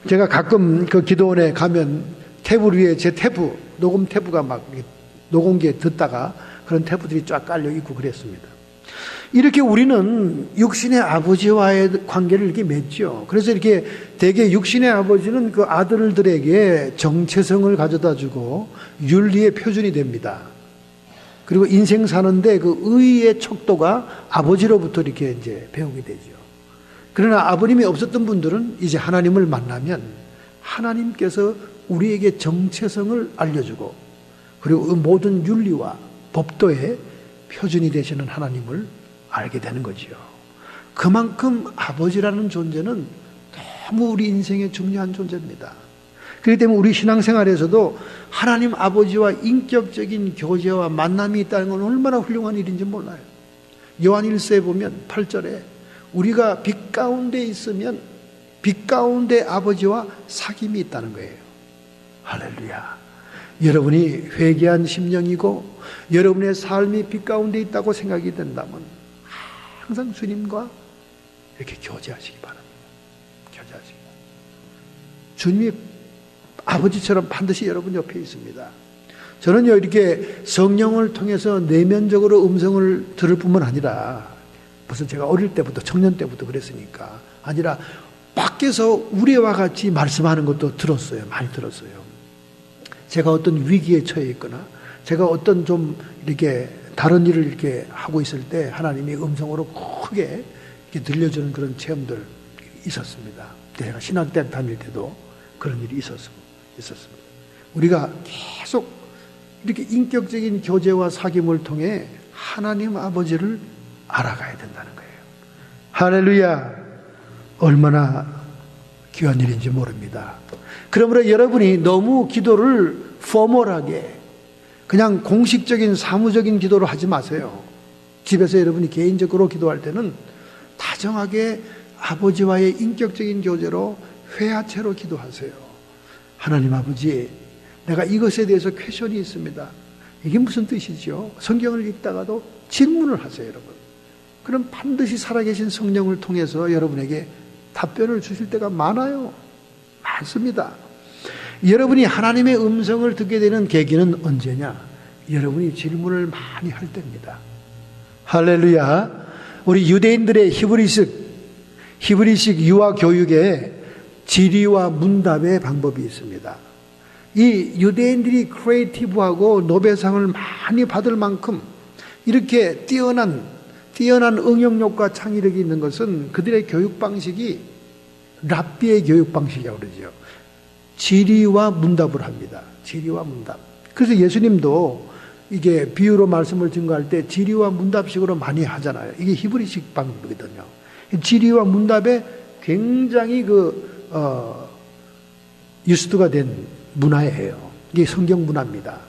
제가 가끔 그 기도원에 가면 테이블 위에 제 테이프, 녹음 테이프가 막 녹음기에 듣다가 그런 테이프들이 쫙 깔려 있고 그랬습니다. 이렇게 우리는 육신의 아버지와의 관계를 이렇게 맺죠. 그래서 이렇게 대개 육신의 아버지는 그 아들들에게 정체성을 가져다 주고 윤리의 표준이 됩니다. 그리고 인생 사는데 그 의의 척도가 아버지로부터 이렇게 이제 배우게 되죠. 그러나 아버님이 없었던 분들은 이제 하나님을 만나면 하나님께서 우리에게 정체성을 알려주고 그리고 그 모든 윤리와 법도의 표준이 되시는 하나님을 알게 되는 거지요. 그만큼 아버지라는 존재는 너무 우리 인생에 중요한 존재입니다. 그렇기 때문에 우리 신앙생활에서도 하나님 아버지와 인격적인 교제와 만남이 있다는 건 얼마나 훌륭한 일인지 몰라요. 요한 1서에 보면 8절에 우리가 빛 가운데 있으면 빛 가운데 아버지와 사귐이 있다는 거예요. 할렐루야. 여러분이 회개한 심령이고 여러분의 삶이 빛 가운데 있다고 생각이 된다면 항상 주님과 이렇게 교제하시기 바랍니다. 교제하시기 바랍니다. 주님이 아버지처럼 반드시 여러분 옆에 있습니다. 저는요 이렇게 성령을 통해서 내면적으로 음성을 들을 뿐만 아니라 무슨 제가 어릴 때부터 청년 때부터 그랬으니까 아니라 밖에서 우리와 같이 말씀하는 것도 들었어요. 많이 들었어요. 제가 어떤 위기에 처해 있거나 제가 어떤 좀 이렇게 다른 일을 이렇게 하고 있을 때 하나님이 음성으로 크게 이렇게 들려주는 그런 체험들 있었습니다. 제가 신학대학 다닐 때도 그런 일이 있었습니다. 우리가 계속 이렇게 인격적인 교제와 사귐을 통해 하나님 아버지를 알아가야 된다는 거예요. 할렐루야. 얼마나 귀한 일인지 모릅니다. 그러므로 여러분이 너무 기도를 포멀하게 그냥 공식적인 사무적인 기도를 하지 마세요. 집에서 여러분이 개인적으로 기도할 때는 다정하게 아버지와의 인격적인 교제로 회화체로 기도하세요. 하나님 아버지, 내가 이것에 대해서 퀘션이 있습니다. 이게 무슨 뜻이죠? 성경을 읽다가도 질문을 하세요, 여러분. 그럼 반드시 살아계신 성령을 통해서 여러분에게 답변을 주실 때가 많아요. 많습니다. 여러분이 하나님의 음성을 듣게 되는 계기는 언제냐? 여러분이 질문을 많이 할 때입니다. 할렐루야. 우리 유대인들의 히브리식 유아 교육에 질의와 문답의 방법이 있습니다. 이 유대인들이 크리에이티브하고 노벨상을 많이 받을 만큼 이렇게 뛰어난 응용력과 창의력이 있는 것은 그들의 교육 방식이 랍비의 교육 방식이라고 그러죠. 질의와 문답을 합니다. 질의와 문답. 그래서 예수님도 이게 비유로 말씀을 증거할 때 질의와 문답식으로 많이 하잖아요. 이게 히브리식 방법이거든요. 질의와 문답에 굉장히 유스트가 된 문화예요. 이게 성경 문화입니다.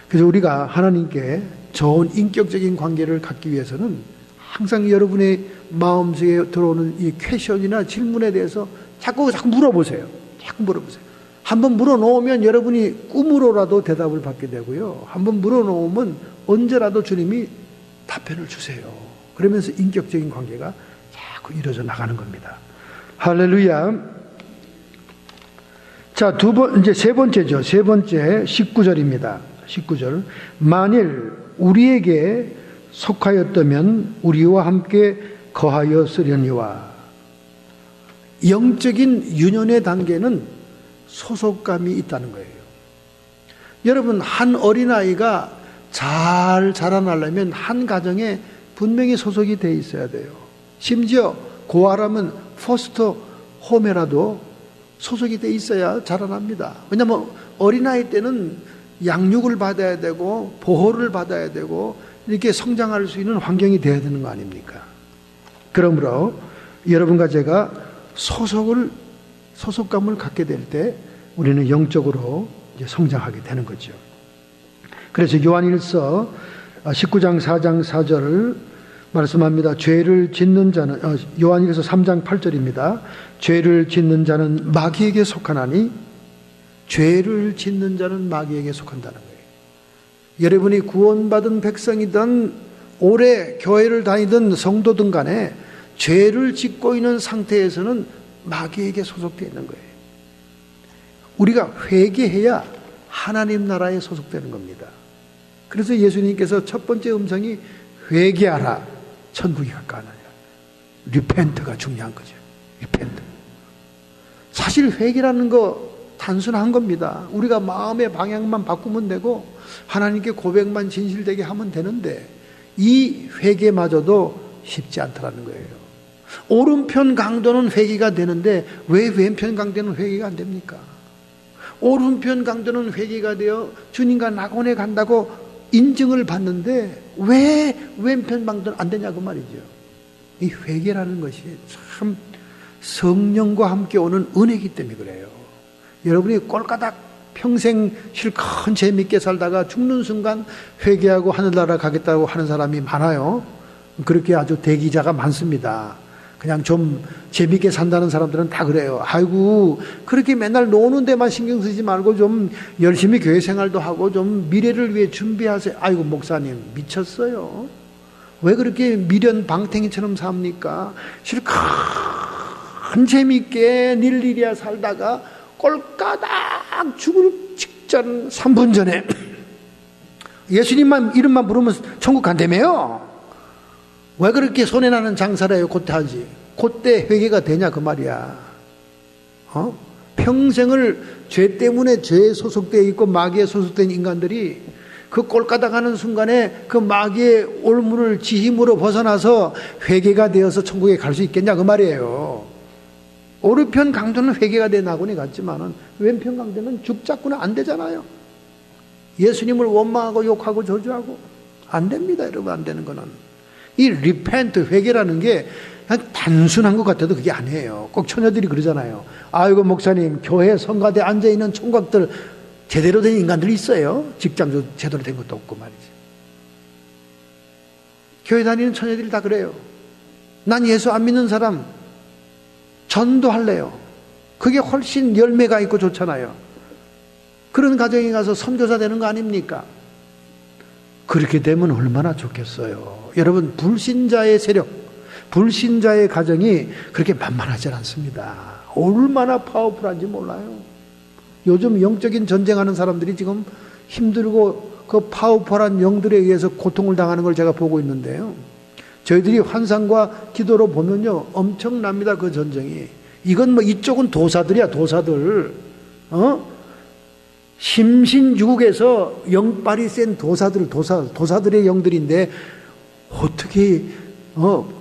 그래서 우리가 하나님께 좋은 인격적인 관계를 갖기 위해서는 항상 여러분의 마음속에 들어오는 이 퀘션이나 질문에 대해서 자꾸 물어보세요. 자꾸 물어보세요. 한번 물어놓으면 여러분이 꿈으로라도 대답을 받게 되고요. 한번 물어놓으면 언제라도 주님이 답변을 주세요. 그러면서 인격적인 관계가 자꾸 이루어져 나가는 겁니다. 할렐루야. 자, 이제 세 번째죠. 세 번째 19절입니다. 19절. 만일 우리에게 속하였다면 우리와 함께 거하였으려니와. 영적인 유년의 단계는 소속감이 있다는 거예요. 여러분, 한 어린아이가 잘 자라나려면 한 가정에 분명히 소속이 돼 있어야 돼요. 심지어 고아라면 포스터 홈에라도 소속이 돼 있어야 자라납니다. 왜냐하면 어린아이 때는 양육을 받아야 되고 보호를 받아야 되고 이렇게 성장할 수 있는 환경이 돼야 되는 거 아닙니까? 그러므로 여러분과 제가 소속감을 갖게 될 때 우리는 영적으로 이제 성장하게 되는 거죠. 그래서 요한일서 19장 4장 4절을 말씀합니다. 죄를 짓는 자는 요한일서 3장 8절입니다. 죄를 짓는 자는 마귀에게 속하나니 죄를 짓는 자는 마귀에게 속한다는 거예요. 여러분이 구원받은 백성이든 오래 교회를 다니던 성도든 간에 죄를 짓고 있는 상태에서는 마귀에게 소속되어 있는 거예요. 우리가 회개해야 하나님 나라에 소속되는 겁니다. 그래서 예수님께서 첫 번째 음성이 회개하라, 천국이 가까우니라. 리펜트가 중요한 거죠. 리펜트. 사실 회개라는 거 단순한 겁니다. 우리가 마음의 방향만 바꾸면 되고 하나님께 고백만 진실되게 하면 되는데 이 회개마저도 쉽지 않더라는 거예요. 오른편 강도는 회개가 되는데 왜 왼편 강도는 회개가 안 됩니까? 오른편 강도는 회개가 되어 주님과 낙원에 간다고 인증을 받는데 왜 왼편 강도는 안 되냐고 말이죠. 이 회개라는 것이 참 성령과 함께 오는 은혜이기 때문에 그래요. 여러분이 꼴까닥 평생 실컷 재밌게 살다가 죽는 순간 회개하고 하늘나라 가겠다고 하는 사람이 많아요. 그렇게 아주 대기자가 많습니다. 그냥 좀 재밌게 산다는 사람들은 다 그래요. 아이고 그렇게 맨날 노는 데만 신경 쓰지 말고 좀 열심히 교회 생활도 하고 좀 미래를 위해 준비하세요. 아이고 목사님 미쳤어요. 왜 그렇게 미련 방탱이처럼 삽니까? 실컷 재밌게 닐리리아 살다가 꼴까닥 죽을 직전 3분 전에 예수님만 이름만 부르면 천국 간다며요. 왜 그렇게 손해나는 장사를 해요? 그때 하지. 그때 회개가 되냐 그 말이야. 평생을 죄 때문에 죄에 소속되어 있고 마귀에 소속된 인간들이 그 꼴까닥 하는 순간에 그 마귀의 올무를 지힘으로 벗어나서 회개가 되어서 천국에 갈 수 있겠냐 그 말이에요. 오른편 강도는 회개가 된 낙원에 갔지만은 왼편 강도는 죽자꾸는 안 되잖아요. 예수님을 원망하고 욕하고 저주하고 안 됩니다. 여러분 안 되는 거는. 이 리펜트 회개라는 게 그냥 단순한 것 같아도 그게 아니에요. 꼭 처녀들이 그러잖아요. 아이고 목사님 교회 성가대에 앉아있는 총각들 제대로 된 인간들이 있어요. 직장도 제대로 된 것도 없고 말이지. 교회 다니는 처녀들이 다 그래요. 난 예수 안 믿는 사람 전도할래요. 그게 훨씬 열매가 있고 좋잖아요. 그런 가정에 가서 선교사 되는 거 아닙니까? 그렇게 되면 얼마나 좋겠어요. 여러분 불신자의 세력, 불신자의 가정이 그렇게 만만하지 않습니다. 얼마나 파워풀한지 몰라요. 요즘 영적인 전쟁하는 사람들이 지금 힘들고 그 파워풀한 영들에 의해서 고통을 당하는 걸 제가 보고 있는데요. 저희들이 환상과 기도로 보면요 엄청납니다. 그 전쟁이. 이건 뭐 이쪽은 도사들이야 도사들. 심신유국에서 영빨이 센 도사들의 영들인데 어떻게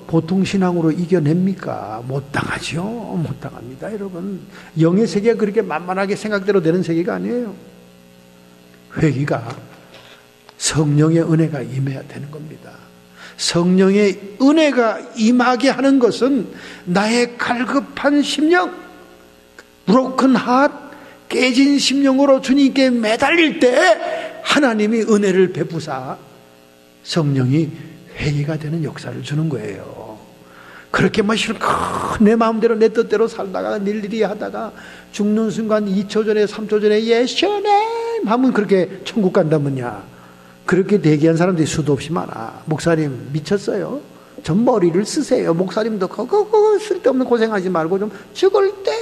보통 신앙으로 이겨냅니까? 못 당하죠. 못 당합니다. 여러분 영의 세계가 그렇게 만만하게 생각대로 되는 세계가 아니에요. 회개가 성령의 은혜가 임해야 되는 겁니다. 성령의 은혜가 임하게 하는 것은 나의 갈급한 심령, broken heart, 깨진 심령으로 주님께 매달릴 때 하나님이 은혜를 베푸사 성령이 회개가 되는 역사를 주는 거예요. 그렇게 내 마음대로 내 뜻대로 살다가 일일이 하다가 죽는 순간 2초 전에 3초 전에 예수님 하면 그렇게 천국 간다면야. 그렇게 대기한 사람들이 수도 없이 많아. 목사님 미쳤어요. 전 머리를 쓰세요. 목사님도 그거 쓸데없는 고생하지 말고 좀 죽을 때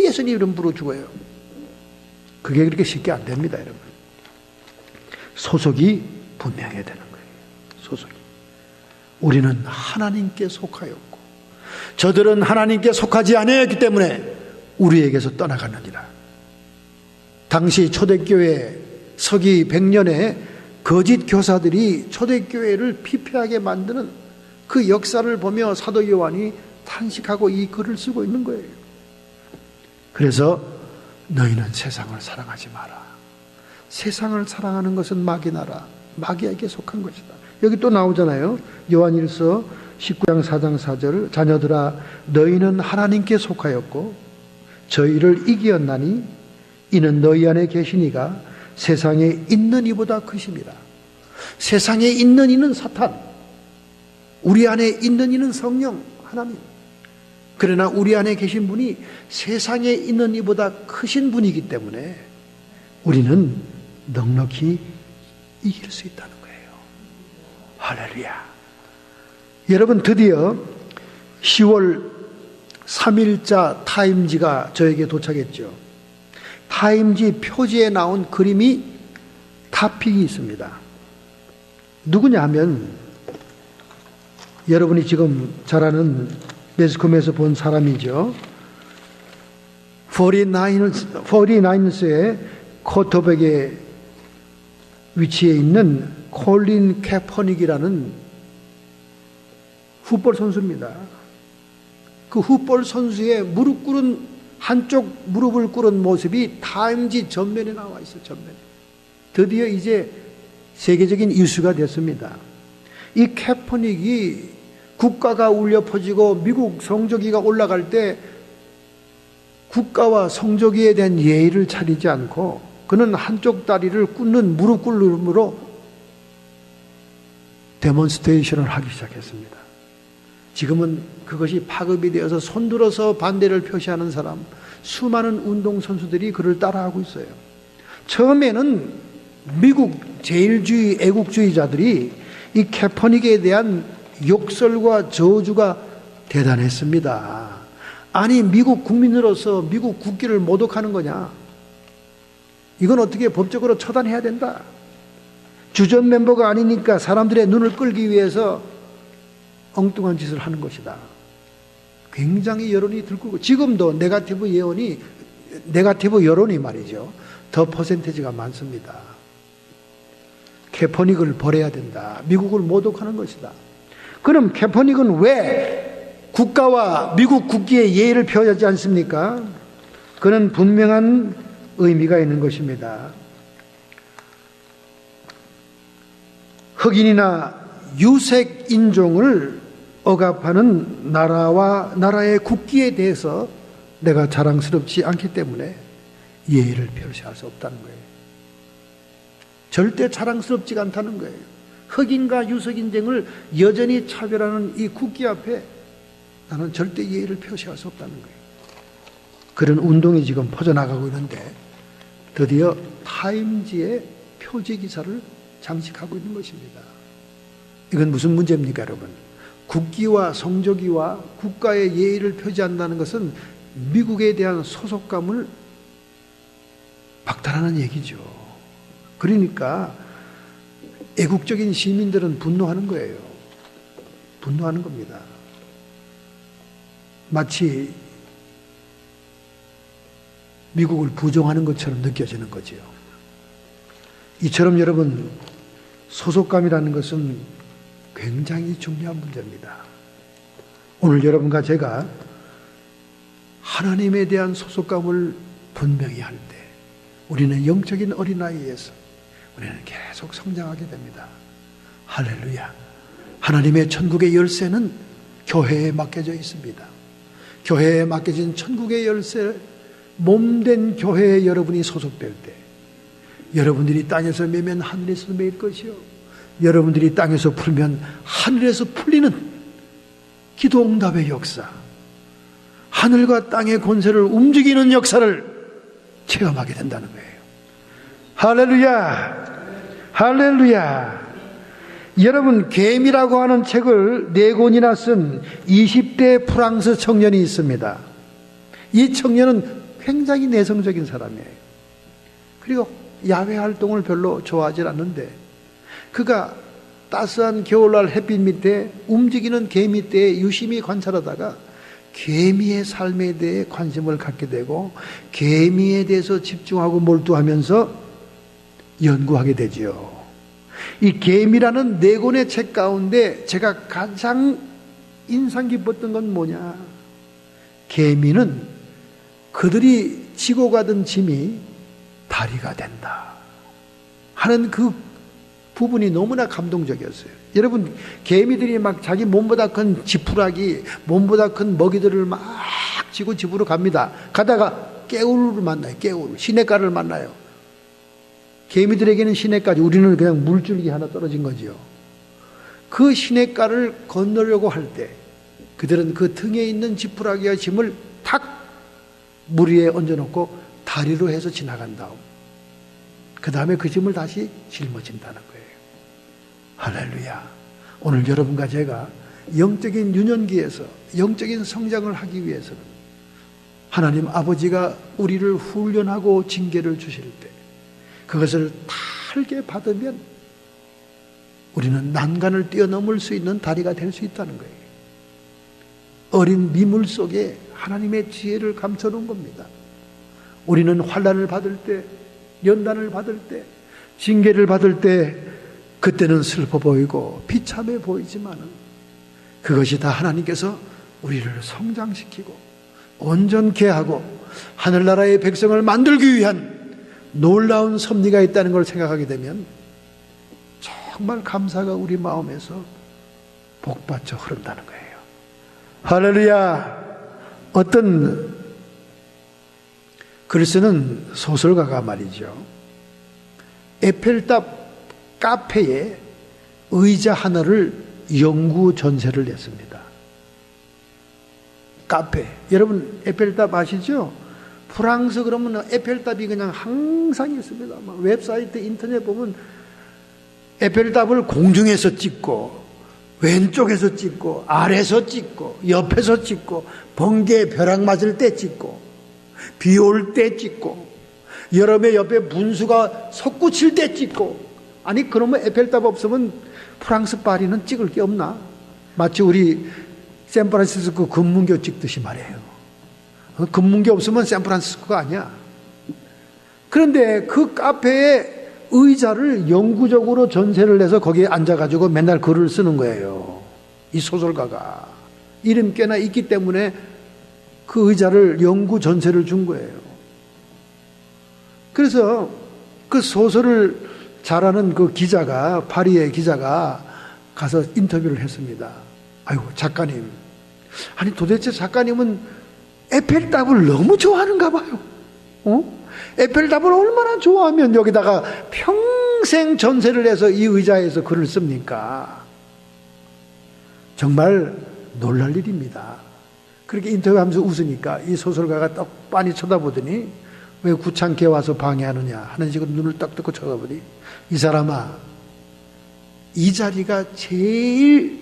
예수님 이름 부르 죽어요. 그게 그렇게 쉽게 안 됩니다, 여러분. 소속이 분명해야 되는 거예요. 소속이. 우리는 하나님께 속하였고 저들은 하나님께 속하지 아니하였기 때문에 우리에게서 떠나가느니라. 당시 초대교회 서기 100년에 거짓 교사들이 초대교회를 피폐하게 만드는 그 역사를 보며 사도 요한이 탄식하고 이 글을 쓰고 있는 거예요. 그래서 너희는 세상을 사랑하지 마라. 세상을 사랑하는 것은 마귀 나라, 마귀에게 속한 것이다. 여기 또 나오잖아요. 요한일서 19장 4장 4절 자녀들아 너희는 하나님께 속하였고 저희를 이기었나니 이는 너희 안에 계시니가 세상에 있는 이보다 크심이라. 세상에 있는 이는 사탄, 우리 안에 있는 이는 성령 하나님. 그러나 우리 안에 계신 분이 세상에 있는 이보다 크신 분이기 때문에 우리는 넉넉히 이길 수 있다는 거예요. 할렐루야. 여러분 드디어 10월 3일자 타임지가 저에게 도착했죠. 타임지 표지에 나온 그림이 타픽이 있습니다. 누구냐 하면 여러분이 지금 잘 아는 매스컴에서 본 사람이죠. 49ers의 쿼터백에 위치해 있는 콜린 캐퍼닉이라는 풋볼 선수입니다. 그 풋볼 선수의 무릎 꿇은 한쪽 무릎을 꿇은 모습이 타임지 전면에 나와 있어요. 전면에. 드디어 이제 세계적인 이슈가 됐습니다. 이 캐퍼닉이 국가가 울려 퍼지고 미국 성조기가 올라갈 때 국가와 성조기에 대한 예의를 차리지 않고 그는 한쪽 다리를 꿇는 무릎 꿇음으로 데몬스트레이션을 하기 시작했습니다. 지금은 그것이 파급이 되어서 손들어서 반대를 표시하는 사람, 수많은 운동선수들이 그를 따라하고 있어요. 처음에는 미국 제일주의 애국주의자들이 이 캐퍼닉에 대한 욕설과 저주가 대단했습니다. 아니 미국 국민으로서 미국 국기를 모독하는 거냐? 이건 어떻게 법적으로 처단해야 된다. 주전 멤버가 아니니까 사람들의 눈을 끌기 위해서 엉뚱한 짓을 하는 것이다. 굉장히 여론이 들끓고 지금도 네거티브 여론이 말이죠. 더 퍼센테이지가 많습니다. 캐퍼닉을 버려야 된다. 미국을 모독하는 것이다. 그럼 캐퍼닉은 왜 국가와 미국 국기에 예의를 표하지 않습니까? 그는 분명한 의미가 있는 것입니다. 흑인이나 유색 인종을 억압하는 나라와 나라의 국기에 대해서 내가 자랑스럽지 않기 때문에 예의를 표시할 수 없다는 거예요. 절대 자랑스럽지가 않다는 거예요. 흑인과 유색 인종을 여전히 차별하는 이 국기 앞에 나는 절대 예의를 표시할 수 없다는 거예요. 그런 운동이 지금 퍼져나가고 있는데 드디어 타임지의 표지 기사를 장식하고 있는 것입니다. 이건 무슨 문제입니까, 여러분? 국기와 성조기와 국가의 예의를 표시한다는 것은 미국에 대한 소속감을 박탈하는 얘기죠. 그러니까 애국적인 시민들은 분노하는 거예요. 분노하는 겁니다. 마치 미국을 부정하는 것처럼 느껴지는 거지요. 이처럼 여러분 소속감이라는 것은 굉장히 중요한 문제입니다. 오늘 여러분과 제가 하나님에 대한 소속감을 분명히 할 때 우리는 영적인 어린아이에서 우리는 계속 성장하게 됩니다. 할렐루야. 하나님의 천국의 열쇠는 교회에 맡겨져 있습니다. 교회에 맡겨진 천국의 열쇠, 몸된 교회에 여러분이 소속될 때 여러분들이 땅에서 매면 하늘에서 매일 것이요 여러분들이 땅에서 풀면 하늘에서 풀리는 기도응답의 역사, 하늘과 땅의 권세를 움직이는 역사를 체험하게 된다는 거예요. 할렐루야! 할렐루야! 여러분, 개미라고 하는 책을 4권이나 쓴 20대 프랑스 청년이 있습니다. 이 청년은 굉장히 내성적인 사람이에요. 그리고 야외 활동을 별로 좋아하지 않는데, 그가 따스한 겨울날 햇빛 밑에 움직이는 개미 떼에 유심히 관찰하다가 개미의 삶에 대해 관심을 갖게 되고 개미에 대해서 집중하고 몰두하면서 연구하게 되지요. 이 개미라는 4권의 책 가운데 제가 가장 인상 깊었던 건 뭐냐? 개미는 그들이 지고 가던 짐이 다리가 된다 하는 그 부분이 너무나 감동적이었어요. 여러분, 개미들이 막 자기 몸보다 큰 지푸라기, 몸보다 큰 먹이들을 막 지고 집으로 갑니다. 가다가 깨울을 만나요. 깨울, 시냇가를 만나요. 개미들에게는 시냇가지, 우리는 그냥 물줄기 하나 떨어진 거지요. 그 시냇가를 건너려고 할 때 그들은 그 등에 있는 지푸라기와 짐을 탁 물 위에 얹어놓고 다리로 해서 지나간 다음 그 다음에 그 짐을 다시 짊어진다는 거예요. 할렐루야. 오늘 여러분과 제가 영적인 유년기에서 영적인 성장을 하기 위해서는 하나님 아버지가 우리를 훈련하고 징계를 주실 때 그것을 달게 받으면 우리는 난간을 뛰어넘을 수 있는 다리가 될 수 있다는 거예요. 어린 미물 속에 하나님의 지혜를 감춰놓은 겁니다. 우리는 환난을 받을 때, 연단을 받을 때, 징계를 받을 때 그때는 슬퍼 보이고 비참해 보이지만은 그것이 다 하나님께서 우리를 성장시키고 온전케 하고 하늘나라의 백성을 만들기 위한 놀라운 섭리가 있다는 걸 생각하게 되면 정말 감사가 우리 마음에서 복받쳐 흐른다는 거예요. 할렐루야. 어떤 글 쓰는 소설가가 말이죠, 에펠탑 카페에 의자 하나를 영구 전세를 냈습니다. 카페, 여러분 에펠탑 아시죠? 프랑스 그러면 에펠탑이 그냥 항상 있습니다. 웹사이트 인터넷 보면 에펠탑을 공중에서 찍고 왼쪽에서 찍고 아래에서 찍고 옆에서 찍고 번개 벼락 맞을 때 찍고 비 올 때 찍고 여름에 옆에 분수가 솟구칠 때 찍고. 아니 그러면 에펠탑 없으면 프랑스 파리는 찍을 게 없나? 마치 우리 샌프란시스코 금문교 찍듯이 말이에요. 금문교 없으면 샌프란시스코가 아니야. 그런데 그 카페에 의자를 영구적으로 전세를 내서 거기에 앉아가지고 맨날 글을 쓰는 거예요. 이 소설가가 이름 꽤나 있기 때문에 그 의자를 영구 전세를 준 거예요. 그래서 그 소설을 잘하는 그 기자가, 파리의 기자가 가서 인터뷰를 했습니다. 아이고 작가님, 아니 도대체 작가님은 에펠탑을 너무 좋아하는가 봐요. 에펠탑을 얼마나 좋아하면 여기다가 평생 전세를 해서 이 의자에서 글을 씁니까? 정말 놀랄 일입니다. 그렇게 인터뷰하면서 웃으니까 이 소설가가 떡 빤히 쳐다보더니 왜 구창케 와서 방해하느냐 하는 식으로 눈을 딱 뜨고 쳐다보니, 이 사람아, 이 자리가 제일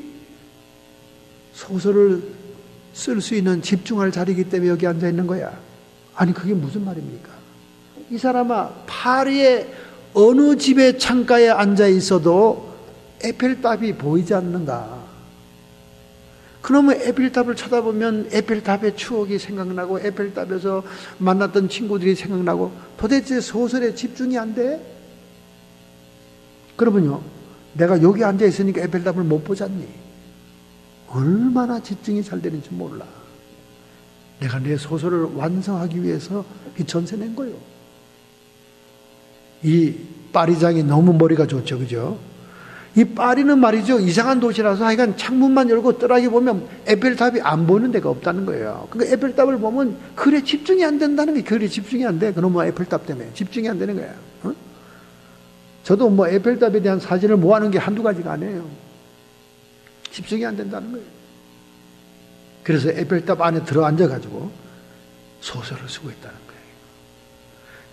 소설을 쓸 수 있는 집중할 자리이기 때문에 여기 앉아 있는 거야. 아니 그게 무슨 말입니까? 이 사람아, 파리의 어느 집의 창가에 앉아 있어도 에펠탑이 보이지 않는가? 그러면 에펠탑을 쳐다보면 에펠탑의 추억이 생각나고 에펠탑에서 만났던 친구들이 생각나고 도대체 소설에 집중이 안 돼? 그러면요, 내가 여기 앉아 있으니까 에펠탑을 못 보잖니? 얼마나 집중이 잘 되는지 몰라. 내가 내 소설을 완성하기 위해서 이 전세 낸 거예요. 이 파리장이 너무 머리가 좋죠, 그죠? 이 파리는 말이죠, 이상한 도시라서 하여간 창문만 열고 떠나게 보면 에펠탑이 안 보이는 데가 없다는 거예요. 그러니까 에펠탑을 보면 글에 집중이 안 된다는 게, 글에 집중이 안 돼. 그놈의 에펠탑 때문에 집중이 안 되는 거야. 저도 뭐 에펠탑에 대한 사진을 모아놓은 게 한두 가지가 아니에요. 집중이 안 된다는 거예요. 그래서 에펠탑 안에 들어앉아가지고 소설을 쓰고 있다는 거예요.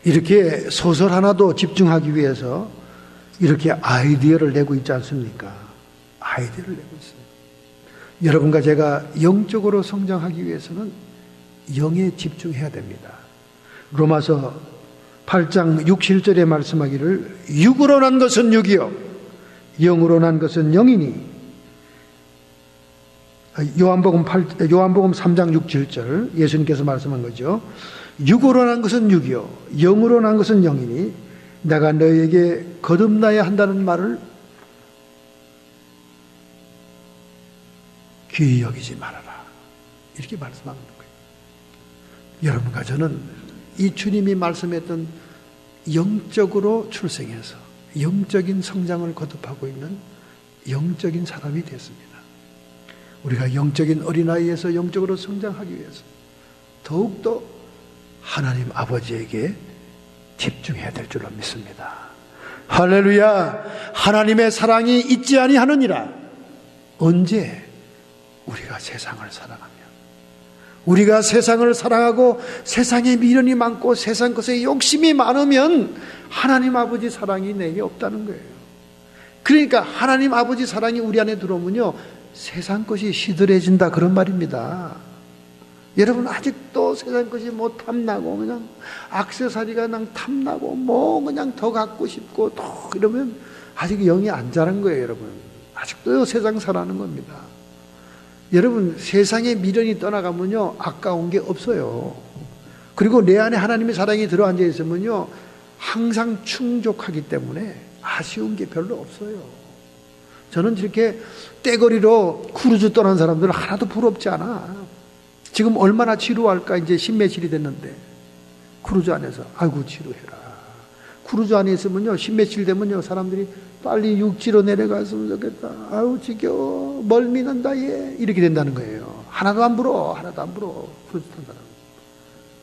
이렇게 소설 하나도 집중하기 위해서 이렇게 아이디어를 내고 있지 않습니까? 아이디어를 내고 있어요. 여러분과 제가 영적으로 성장하기 위해서는 영에 집중해야 됩니다. 로마서 8장 6, 7절에 말씀하기를 육으로 난 것은 육이요 영으로 난 것은 영이니. 요한복음 3장 6, 7절 예수님께서 말씀한 거죠. 육으로 난 것은 육이요 영으로 난 것은 영이니 내가 너희에게 거듭나야 한다는 말을 귀히 여기지 말아라. 이렇게 말씀하는 거예요. 여러분과 저는 이 주님이 말씀했던 영적으로 출생해서 영적인 성장을 거듭하고 있는 영적인 사람이 됐습니다. 우리가 영적인 어린아이에서 영적으로 성장하기 위해서 더욱더 하나님 아버지에게 집중해야 될 줄로 믿습니다. 할렐루야. 하나님의 사랑이 있지 아니하느니라. 언제? 우리가 세상을 사랑하면, 우리가 세상을 사랑하고 세상에 미련이 많고 세상 것에 욕심이 많으면 하나님 아버지 사랑이 내게 없다는 거예요. 그러니까 하나님 아버지 사랑이 우리 안에 들어오면요 세상 것이 시들해진다 그런 말입니다. 여러분 아직도 세상 것이 뭐 탐나고 그냥 액세서리가 그냥 탐나고 뭐 그냥 더 갖고 싶고 또 이러면 아직 영이 안 자란 거예요. 여러분 아직도 세상 살아가는 겁니다. 여러분 세상에 미련이 떠나가면요 아까운 게 없어요. 그리고 내 안에 하나님의 사랑이 들어앉아 있으면요 항상 충족하기 때문에 아쉬운 게 별로 없어요. 저는 이렇게 떼거리로 크루즈 떠난 사람들 하나도 부럽지 않아. 지금 얼마나 지루할까. 이제 십몇일이 됐는데 크루즈 안에서 아이고 지루해라. 크루즈 안에 있으면요 십몇일 되면요 사람들이 빨리 육지로 내려갔으면 좋겠다. 아유 지겨워 멀미난다 얘 이렇게 된다는 거예요. 하나도 안 불어. 하나도 안 불어. 크루즈 탄 사람.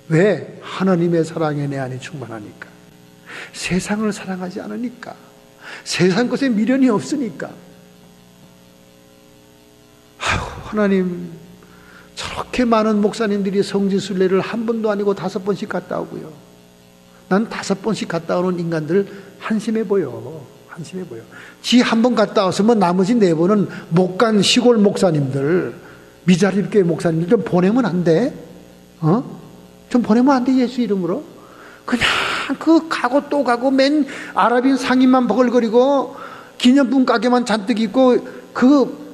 왜? 하나님의 사랑에 내 안에 충만하니까. 세상을 사랑하지 않으니까. 세상 것에 미련이 없으니까. 아유 하나님 저렇게 많은 목사님들이 성지순례를 한 번도 아니고 5번씩 갔다 오고요. 난 5번씩 갔다 오는 인간들 한심해 보여. 한심해 보여. 지 한 번 갔다 왔으면 나머지 4번은 못 간 시골 목사님들, 미자립교회 목사님들 좀 보내면 안 돼? 좀 보내면 안 돼? 예수 이름으로? 그냥 그 가고 또 가고 맨 아랍인 상의만 버글거리고 기념품 가게만 잔뜩 있고 그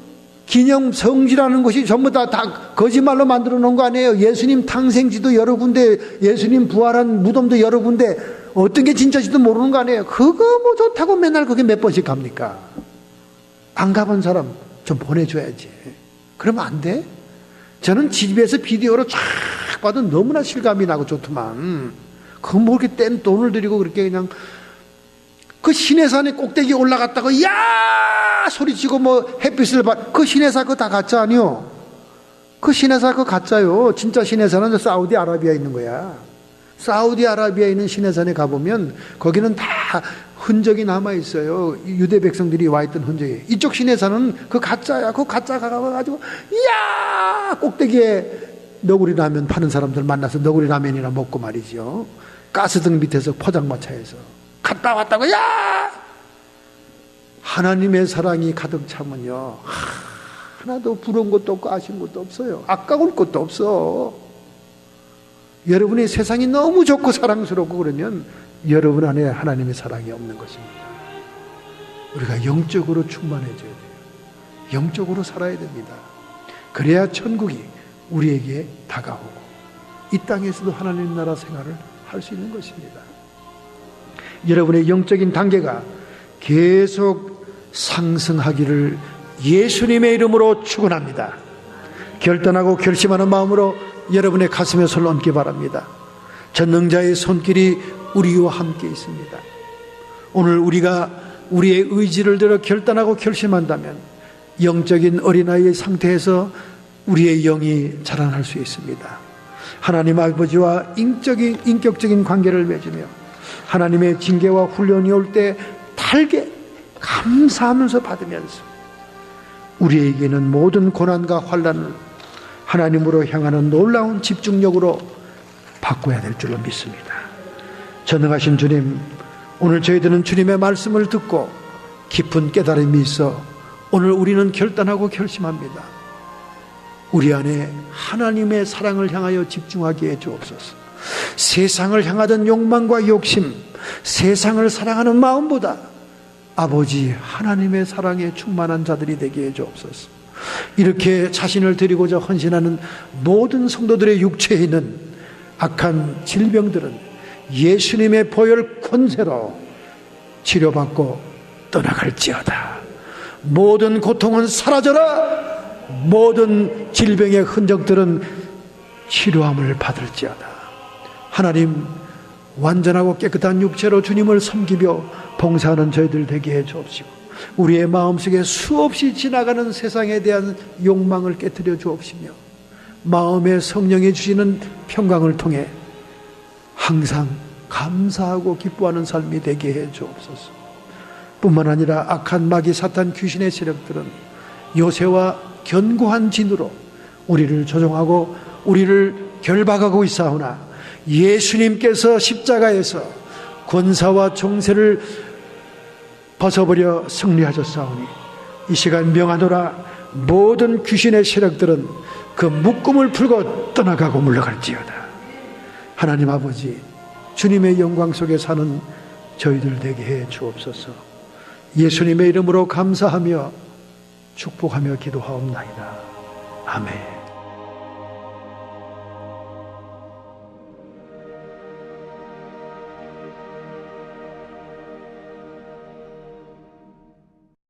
기념 성지라는 것이 전부 다 거짓말로 만들어 놓은 거 아니에요. 예수님 탄생지도 여러 군데, 예수님 부활한 무덤도 여러 군데, 어떤 게 진짜지도 모르는 거 아니에요. 그거 뭐 좋다고 맨날 그게 몇 번씩 갑니까? 안 가본 사람 좀 보내줘야지. 그러면 안 돼? 저는 집에서 비디오로 쫙 봐도 너무나 실감이 나고 좋더만. 그거 뭐 이렇게 뗀 돈을 들이고 그렇게 그냥 그 시내산에 꼭대기 올라갔다가 야 소리치고 뭐 햇빛을 그 시내사 그거 다 가짜 아니요? 그 시내사 그거 가짜요. 진짜 시내산은 사우디아라비아에 있는 거야. 사우디아라비아에 있는 시내산에 가보면 거기는 다 흔적이 남아있어요. 유대 백성들이 와있던 흔적이. 이쪽 시내산은 그 가짜야. 그 가짜 가가지고 야 꼭대기에 너구리 라면 파는 사람들 만나서 너구리 라면이나 먹고 말이죠. 가스등 밑에서 포장마차에서 갔다 왔다고 야 하나님의 사랑이 가득 차면요 하나도 부러운 것도 없고 아쉬운 것도 없어요. 아까울 것도 없어. 여러분의 세상이 너무 좋고 사랑스럽고 그러면 여러분 안에 하나님의 사랑이 없는 것입니다. 우리가 영적으로 충만해져야 돼요. 영적으로 살아야 됩니다. 그래야 천국이 우리에게 다가오고 이 땅에서도 하나님 나라 생활을 할 수 있는 것입니다. 여러분의 영적인 단계가 계속 상승하기를 예수님의 이름으로 축원합니다. 결단하고 결심하는 마음으로 여러분의 가슴에 손을 얹기 바랍니다. 전능자의 손길이 우리와 함께 있습니다. 오늘 우리가 우리의 의지를 들어 결단하고 결심한다면 영적인 어린아이의 상태에서 우리의 영이 자라날 수 있습니다. 하나님 아버지와 인격적인 관계를 맺으며 하나님의 징계와 훈련이 올 때 달게 감사하면서 받으면서 우리에게는 모든 고난과 환난을 하나님으로 향하는 놀라운 집중력으로 바꿔야 될 줄로 믿습니다. 전능하신 주님, 오늘 저희들은 주님의 말씀을 듣고 깊은 깨달음이 있어 오늘 우리는 결단하고 결심합니다. 우리 안에 하나님의 사랑을 향하여 집중하게 해 주옵소서. 세상을 향하던 욕망과 욕심, 세상을 사랑하는 마음보다 아버지 하나님의 사랑에 충만한 자들이 되게 해 주옵소서. 이렇게 자신을 드리고자 헌신하는 모든 성도들의 육체에 있는 악한 질병들은 예수님의 보혈 권세로 치료받고 떠나갈지어다. 모든 고통은 사라져라. 모든 질병의 흔적들은 치료함을 받을지어다. 하나님, 완전하고 깨끗한 육체로 주님을 섬기며 봉사하는 저희들 되게 해 주옵시고, 우리의 마음속에 수없이 지나가는 세상에 대한 욕망을 깨뜨려 주옵시며, 마음에 성령이 주시는 평강을 통해 항상 감사하고 기뻐하는 삶이 되게 해 주옵소서. 뿐만 아니라 악한 마귀 사탄 귀신의 세력들은 요새와 견고한 진으로 우리를 조종하고 우리를 결박하고 있사오나, 예수님께서 십자가에서 권사와 종세를 벗어버려 승리하셨사오니 이 시간 명하노라. 모든 귀신의 세력들은 그 묶음을 풀고 떠나가고 물러갈지어다. 하나님 아버지, 주님의 영광 속에 사는 저희들 되게 해 주옵소서. 예수님의 이름으로 감사하며 축복하며 기도하옵나이다. 아멘.